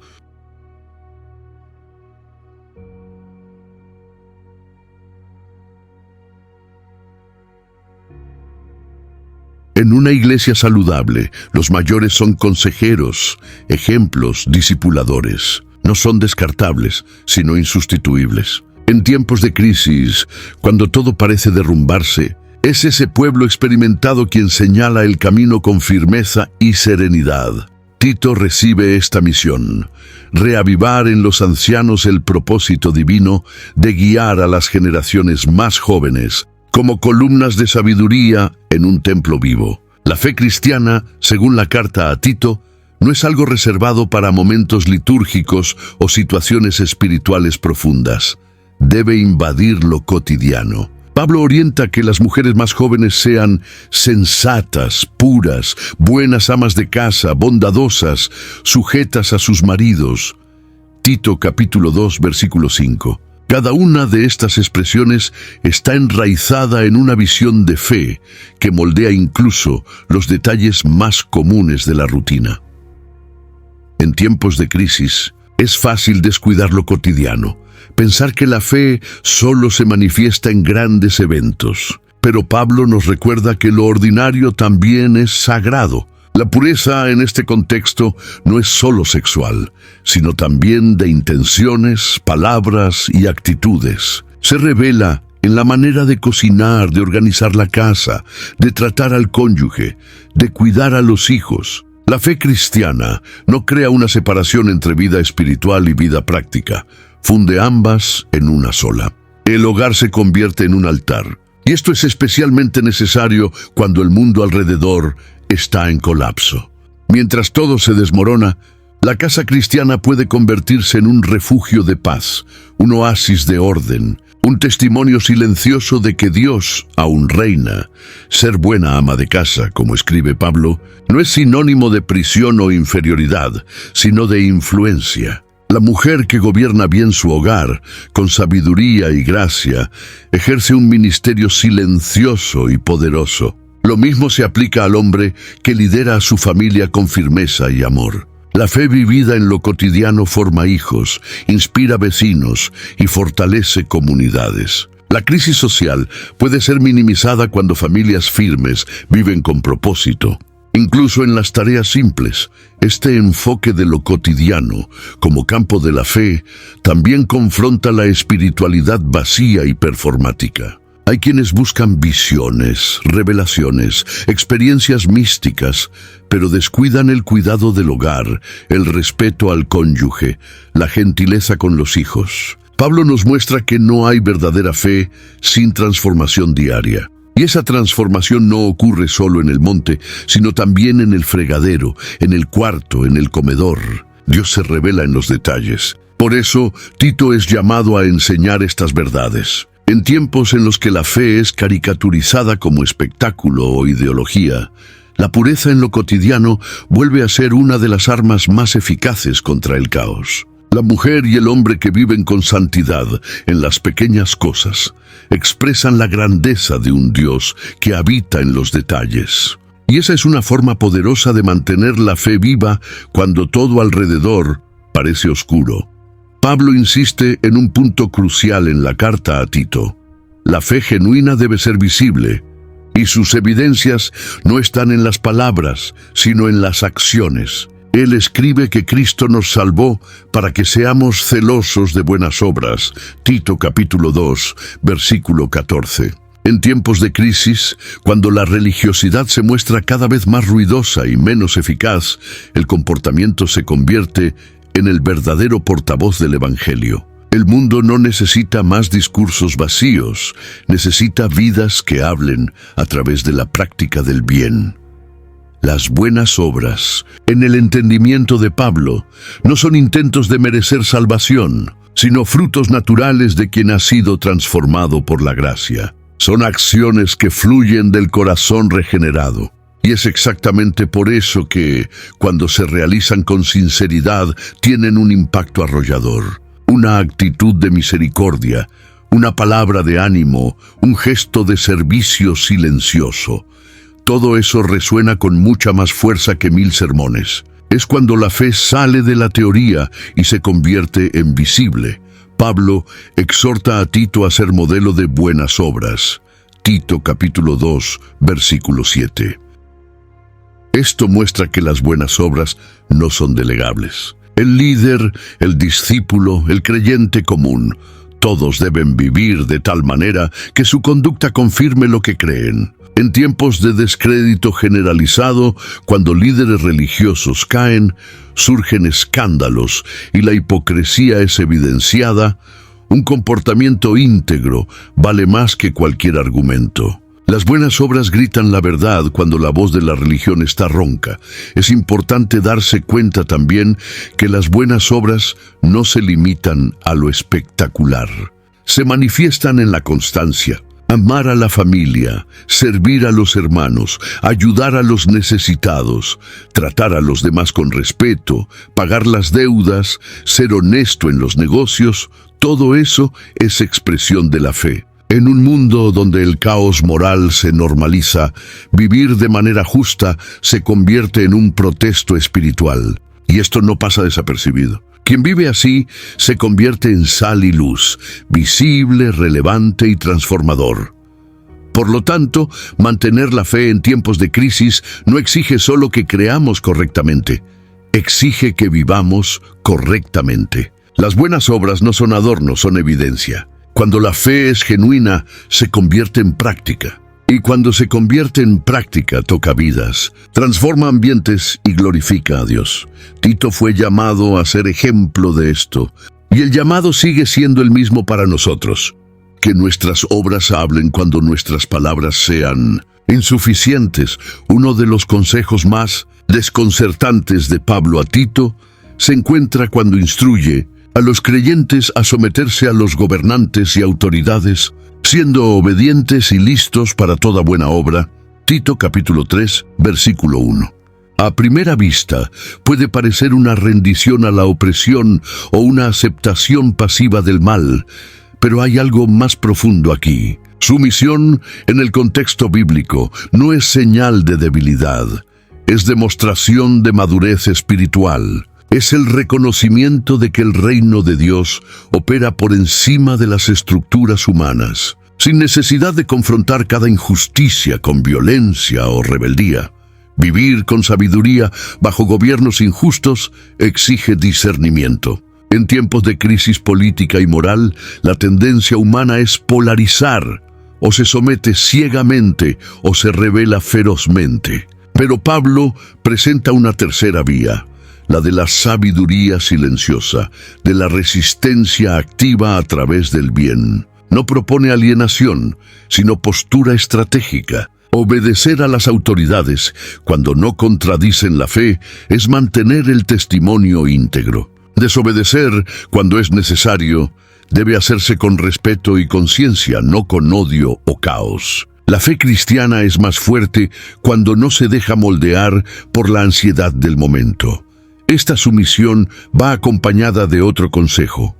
En una iglesia saludable, los mayores son consejeros, ejemplos, discipuladores. No son descartables, sino insustituibles. En tiempos de crisis, cuando todo parece derrumbarse, es ese pueblo experimentado quien señala el camino con firmeza y serenidad. Tito recibe esta misión: reavivar en los ancianos el propósito divino de guiar a las generaciones más jóvenes como columnas de sabiduría en un templo vivo. La fe cristiana, según la carta a Tito, no es algo reservado para momentos litúrgicos o situaciones espirituales profundas. Debe invadir lo cotidiano. Pablo orienta que las mujeres más jóvenes sean sensatas, puras, buenas amas de casa, bondadosas, sujetas a sus maridos. Tito capítulo 2, versículo 5. Cada una de estas expresiones está enraizada en una visión de fe que moldea incluso los detalles más comunes de la rutina. En tiempos de crisis, es fácil descuidar lo cotidiano, pensar que la fe solo se manifiesta en grandes eventos. Pero Pablo nos recuerda que lo ordinario también es sagrado. La pureza en este contexto no es solo sexual, sino también de intenciones, palabras y actitudes. Se revela en la manera de cocinar, de organizar la casa, de tratar al cónyuge, de cuidar a los hijos. La fe cristiana no crea una separación entre vida espiritual y vida práctica. Funde ambas en una sola. El hogar se convierte en un altar. Y esto es especialmente necesario cuando el mundo alrededor está en colapso. Mientras todo se desmorona, la casa cristiana puede convertirse en un refugio de paz, un oasis de orden, un testimonio silencioso de que Dios aún reina. Ser buena ama de casa, como escribe Pablo, no es sinónimo de prisión o inferioridad, sino de influencia. La mujer que gobierna bien su hogar, con sabiduría y gracia, ejerce un ministerio silencioso y poderoso. Lo mismo se aplica al hombre que lidera a su familia con firmeza y amor. La fe vivida en lo cotidiano forma hijos, inspira vecinos y fortalece comunidades. La crisis social puede ser minimizada cuando familias firmes viven con propósito. Incluso en las tareas simples, este enfoque de lo cotidiano, como campo de la fe, también confronta la espiritualidad vacía y performática. Hay quienes buscan visiones, revelaciones, experiencias místicas, pero descuidan el cuidado del hogar, el respeto al cónyuge, la gentileza con los hijos. Pablo nos muestra que no hay verdadera fe sin transformación diaria. Y esa transformación no ocurre solo en el monte, sino también en el fregadero, en el cuarto, en el comedor. Dios se revela en los detalles. Por eso, Tito es llamado a enseñar estas verdades. En tiempos en los que la fe es caricaturizada como espectáculo o ideología, La pureza en lo cotidiano vuelve a ser una de las armas más eficaces contra el caos. La mujer y el hombre que viven con santidad en las pequeñas cosas expresan la grandeza de un Dios que habita en los detalles. Y esa es una forma poderosa de mantener la fe viva cuando todo alrededor parece oscuro. Pablo insiste en un punto crucial en la carta a Tito. La fe genuina debe ser visible, y sus evidencias no están en las palabras, sino en las acciones. Él escribe que Cristo nos salvó para que seamos celosos de buenas obras. Tito capítulo 2, versículo 14. En tiempos de crisis, cuando la religiosidad se muestra cada vez más ruidosa y menos eficaz, el comportamiento se convierte en el verdadero portavoz del Evangelio. El mundo no necesita más discursos vacíos, necesita vidas que hablen a través de la práctica del bien. Las buenas obras, en el entendimiento de Pablo, no son intentos de merecer salvación, sino frutos naturales de quien ha sido transformado por la gracia. Son acciones que fluyen del corazón regenerado. Y es exactamente por eso que, cuando se realizan con sinceridad, tienen un impacto arrollador. Una actitud de misericordia, una palabra de ánimo, un gesto de servicio silencioso. Todo eso resuena con mucha más fuerza que 1000 sermones. Es cuando la fe sale de la teoría y se convierte en visible. Pablo exhorta a Tito a ser modelo de buenas obras. Tito capítulo 2, versículo 7. Esto muestra que las buenas obras no son delegables. El líder, el discípulo, el creyente común, todos deben vivir de tal manera que su conducta confirme lo que creen. En tiempos de descrédito generalizado, cuando líderes religiosos caen, surgen escándalos y la hipocresía es evidenciada, un comportamiento íntegro vale más que cualquier argumento. Las buenas obras gritan la verdad cuando la voz de la religión está ronca. Es importante darse cuenta también que las buenas obras no se limitan a lo espectacular. Se manifiestan en la constancia. Amar a la familia, servir a los hermanos, ayudar a los necesitados, tratar a los demás con respeto, pagar las deudas, ser honesto en los negocios, todo eso es expresión de la fe. En un mundo donde el caos moral se normaliza, vivir de manera justa se convierte en un protesto espiritual. Y esto no pasa desapercibido. Quien vive así se convierte en sal y luz, visible, relevante y transformador. Por lo tanto, mantener la fe en tiempos de crisis no exige solo que creamos correctamente, exige que vivamos correctamente. Las buenas obras no son adornos, son evidencia. Cuando la fe es genuina, se convierte en práctica. Y cuando se convierte en práctica, toca vidas, transforma ambientes y glorifica a Dios. Tito fue llamado a ser ejemplo de esto. Y el llamado sigue siendo el mismo para nosotros. Que nuestras obras hablen cuando nuestras palabras sean insuficientes. Uno de los consejos más desconcertantes de Pablo a Tito se encuentra cuando instruye a los creyentes a someterse a los gobernantes y autoridades, siendo obedientes y listos para toda buena obra. Tito capítulo 3, versículo 1. A primera vista, puede parecer una rendición a la opresión o una aceptación pasiva del mal, pero hay algo más profundo aquí. Sumisión, en el contexto bíblico, no es señal de debilidad, es demostración de madurez espiritual. Es el reconocimiento de que el reino de Dios opera por encima de las estructuras humanas, sin necesidad de confrontar cada injusticia con violencia o rebeldía. Vivir con sabiduría bajo gobiernos injustos exige discernimiento. En tiempos de crisis política y moral, la tendencia humana es polarizar, o se somete ciegamente o se rebela ferozmente. Pero Pablo presenta una tercera vía, la de la sabiduría silenciosa, de la resistencia activa a través del bien. No propone alienación, sino postura estratégica. Obedecer a las autoridades, cuando no contradicen la fe, es mantener el testimonio íntegro. Desobedecer, cuando es necesario, debe hacerse con respeto y conciencia, no con odio o caos. La fe cristiana es más fuerte cuando no se deja moldear por la ansiedad del momento. Esta sumisión va acompañada de otro consejo: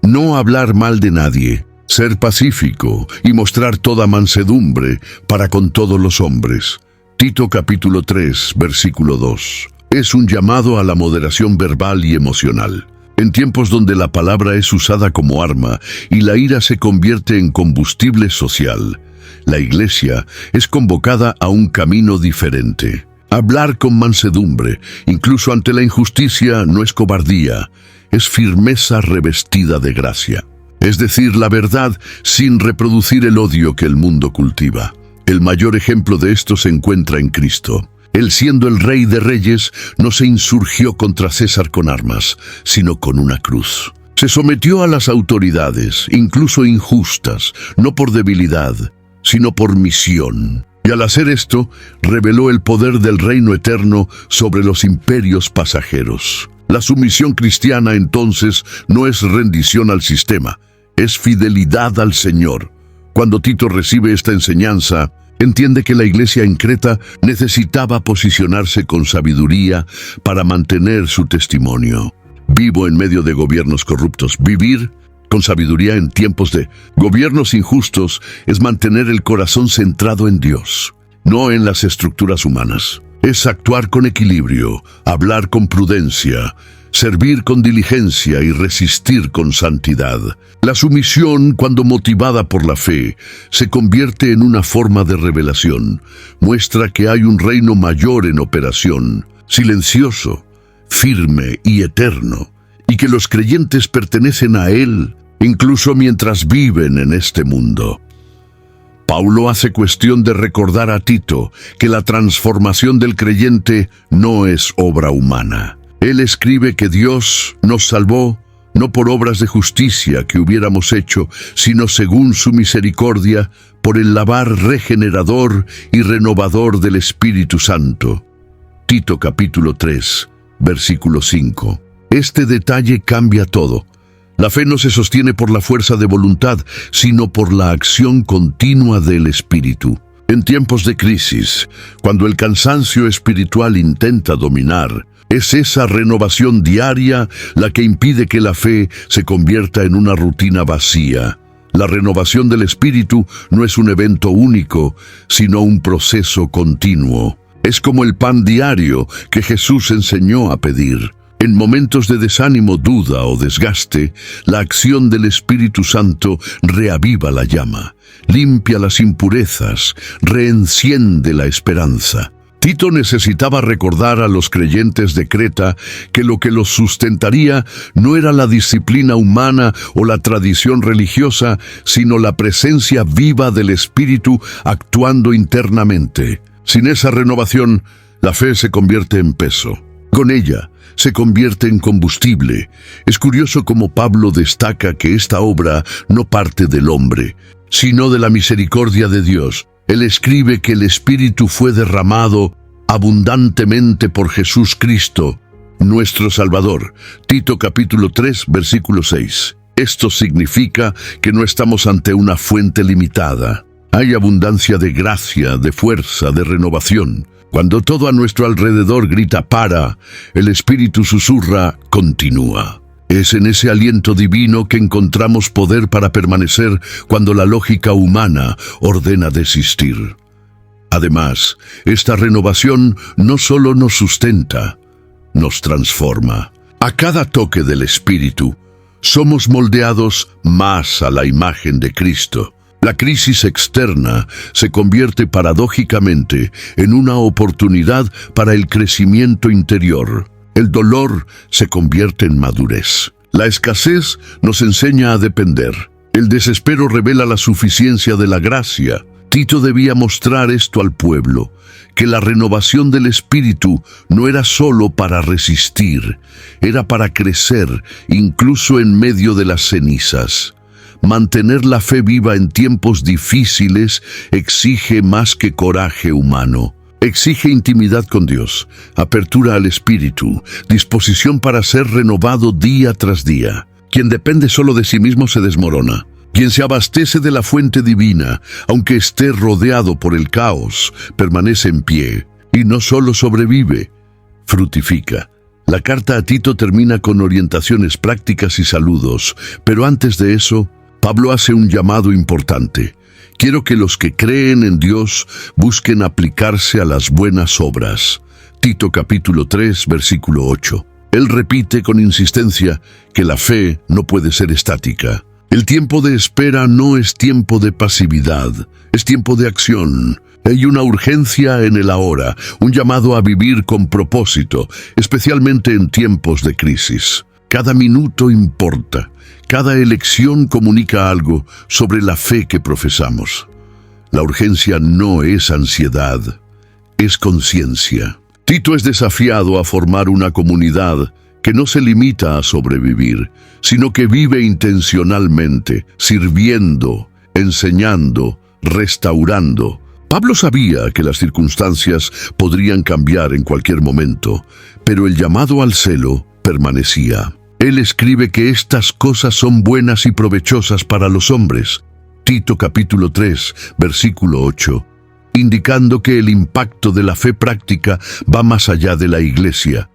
no hablar mal de nadie, ser pacífico y mostrar toda mansedumbre para con todos los hombres. Tito capítulo 3, versículo 2. Es un llamado a la moderación verbal y emocional. En tiempos donde la palabra es usada como arma y la ira se convierte en combustible social, la Iglesia es convocada a un camino diferente. Hablar con mansedumbre, incluso ante la injusticia, no es cobardía, es firmeza revestida de gracia. Es decir, la verdad sin reproducir el odio que el mundo cultiva. El mayor ejemplo de esto se encuentra en Cristo. Él, siendo el Rey de Reyes, no se insurgió contra César con armas, sino con una cruz. Se sometió a las autoridades, incluso injustas, no por debilidad, sino por misión. Y al hacer esto, reveló el poder del reino eterno sobre los imperios pasajeros. La sumisión cristiana, entonces, no es rendición al sistema, es fidelidad al Señor. Cuando Tito recibe esta enseñanza, entiende que la iglesia en Creta necesitaba posicionarse con sabiduría para mantener su testimonio. Vivo en medio de gobiernos corruptos. Vivir con sabiduría en tiempos de gobiernos injustos es mantener el corazón centrado en Dios, no en las estructuras humanas. Es actuar con equilibrio, hablar con prudencia, servir con diligencia y resistir con santidad. La sumisión, cuando motivada por la fe, se convierte en una forma de revelación. Muestra que hay un reino mayor en operación, silencioso, firme y eterno, y que los creyentes pertenecen a Él, incluso mientras viven en este mundo. Pablo hace cuestión de recordar a Tito que la transformación del creyente no es obra humana. Él escribe que Dios nos salvó no por obras de justicia que hubiéramos hecho, sino según su misericordia, por el lavar regenerador y renovador del Espíritu Santo. Tito capítulo 3, versículo 5. Este detalle cambia todo. La fe no se sostiene por la fuerza de voluntad, sino por la acción continua del Espíritu. En tiempos de crisis, cuando el cansancio espiritual intenta dominar, es esa renovación diaria la que impide que la fe se convierta en una rutina vacía. La renovación del Espíritu no es un evento único, sino un proceso continuo. Es como el pan diario que Jesús enseñó a pedir. En momentos de desánimo, duda o desgaste, la acción del Espíritu Santo reaviva la llama, limpia las impurezas, reenciende la esperanza. Tito necesitaba recordar a los creyentes de Creta que lo que los sustentaría no era la disciplina humana o la tradición religiosa, sino la presencia viva del Espíritu actuando internamente. Sin esa renovación, la fe se convierte en peso. Con ella, se convierte en combustible. Es curioso cómo Pablo destaca que esta obra no parte del hombre, sino de la misericordia de Dios. Él escribe que el Espíritu fue derramado abundantemente por Jesús Cristo, nuestro Salvador. Tito capítulo 3, versículo 6. Esto significa que no estamos ante una fuente limitada. Hay abundancia de gracia, de fuerza, de renovación. Cuando todo a nuestro alrededor grita para, el Espíritu susurra continúa. Es en ese aliento divino que encontramos poder para permanecer cuando la lógica humana ordena desistir. Además, esta renovación no solo nos sustenta, nos transforma. A cada toque del Espíritu, somos moldeados más a la imagen de Cristo. La crisis externa se convierte paradójicamente en una oportunidad para el crecimiento interior. El dolor se convierte en madurez. La escasez nos enseña a depender. El desespero revela la suficiencia de la gracia. Tito debía mostrar esto al pueblo, que la renovación del Espíritu no era solo para resistir, era para crecer, incluso en medio de las cenizas. Mantener la fe viva en tiempos difíciles exige más que coraje humano. Exige intimidad con Dios, apertura al Espíritu, disposición para ser renovado día tras día. Quien depende solo de sí mismo se desmorona. Quien se abastece de la fuente divina, aunque esté rodeado por el caos, permanece en pie y no solo sobrevive, fructifica. La carta a Tito termina con orientaciones prácticas y saludos, pero antes de eso, Pablo hace un llamado importante. Quiero que los que creen en Dios busquen aplicarse a las buenas obras. Tito capítulo 3, versículo 8. Él repite con insistencia que la fe no puede ser estática. El tiempo de espera no es tiempo de pasividad, es tiempo de acción. Hay una urgencia en el ahora, un llamado a vivir con propósito, especialmente en tiempos de crisis. Cada minuto importa, cada elección comunica algo sobre la fe que profesamos. La urgencia no es ansiedad, es conciencia. Tito es desafiado a formar una comunidad que no se limita a sobrevivir, sino que vive intencionalmente, sirviendo, enseñando, restaurando. Pablo sabía que las circunstancias podrían cambiar en cualquier momento, pero el llamado al celo permanecía. Él escribe que estas cosas son buenas y provechosas para los hombres. Tito capítulo 3, versículo 8, indicando que el impacto de la fe práctica va más allá de la iglesia.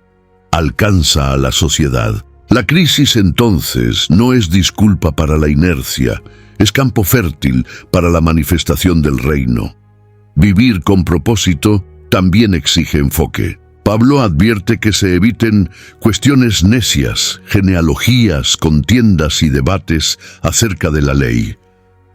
Alcanza a la sociedad. La crisis entonces no es disculpa para la inercia, es campo fértil para la manifestación del reino. Vivir con propósito también exige enfoque. Pablo advierte que se eviten cuestiones necias, genealogías, contiendas y debates acerca de la ley.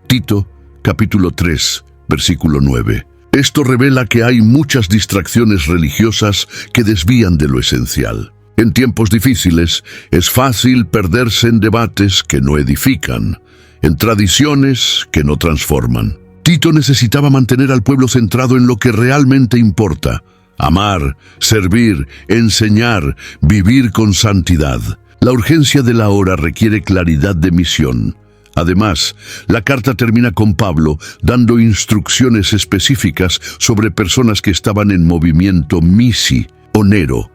Tito, capítulo 3, versículo 9. Esto revela que hay muchas distracciones religiosas que desvían de lo esencial. En tiempos difíciles es fácil perderse en debates que no edifican, en tradiciones que no transforman. Tito necesitaba mantener al pueblo centrado en lo que realmente importa: amar, servir, enseñar, vivir con santidad. La urgencia de la hora requiere claridad de misión. Además, la carta termina con Pablo dando instrucciones específicas sobre personas que estaban en movimiento misi o Nero.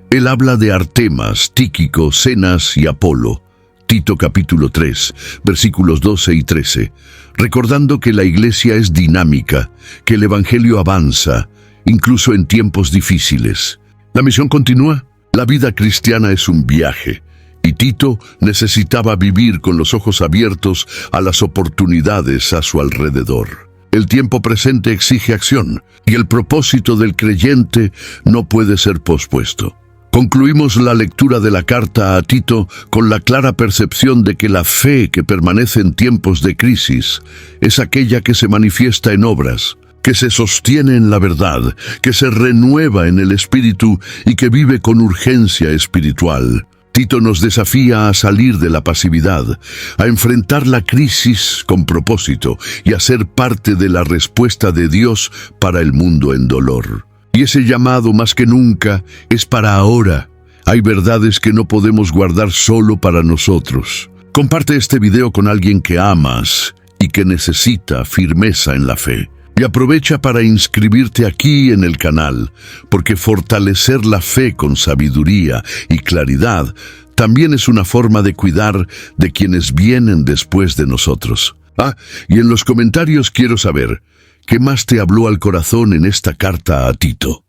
Él habla de Artemas, Tíquico, Zenas y Apolo. Tito capítulo 3, versículos 12 y 13, recordando que la iglesia es dinámica, que el evangelio avanza, incluso en tiempos difíciles. La misión continúa. La vida cristiana es un viaje, y Tito necesitaba vivir con los ojos abiertos a las oportunidades a su alrededor. El tiempo presente exige acción, y el propósito del creyente no puede ser pospuesto. Concluimos la lectura de la carta a Tito con la clara percepción de que la fe que permanece en tiempos de crisis es aquella que se manifiesta en obras, que se sostiene en la verdad, que se renueva en el espíritu y que vive con urgencia espiritual. Tito nos desafía a salir de la pasividad, a enfrentar la crisis con propósito y a ser parte de la respuesta de Dios para el mundo en dolor. Y ese llamado más que nunca es para ahora. Hay verdades que no podemos guardar solo para nosotros. Comparte este video con alguien que amas y que necesita firmeza en la fe. Y aprovecha para inscribirte aquí en el canal, porque fortalecer la fe con sabiduría y claridad también es una forma de cuidar de quienes vienen después de nosotros. Y en los comentarios quiero saber, ¿qué más te habló al corazón en esta carta a Tito?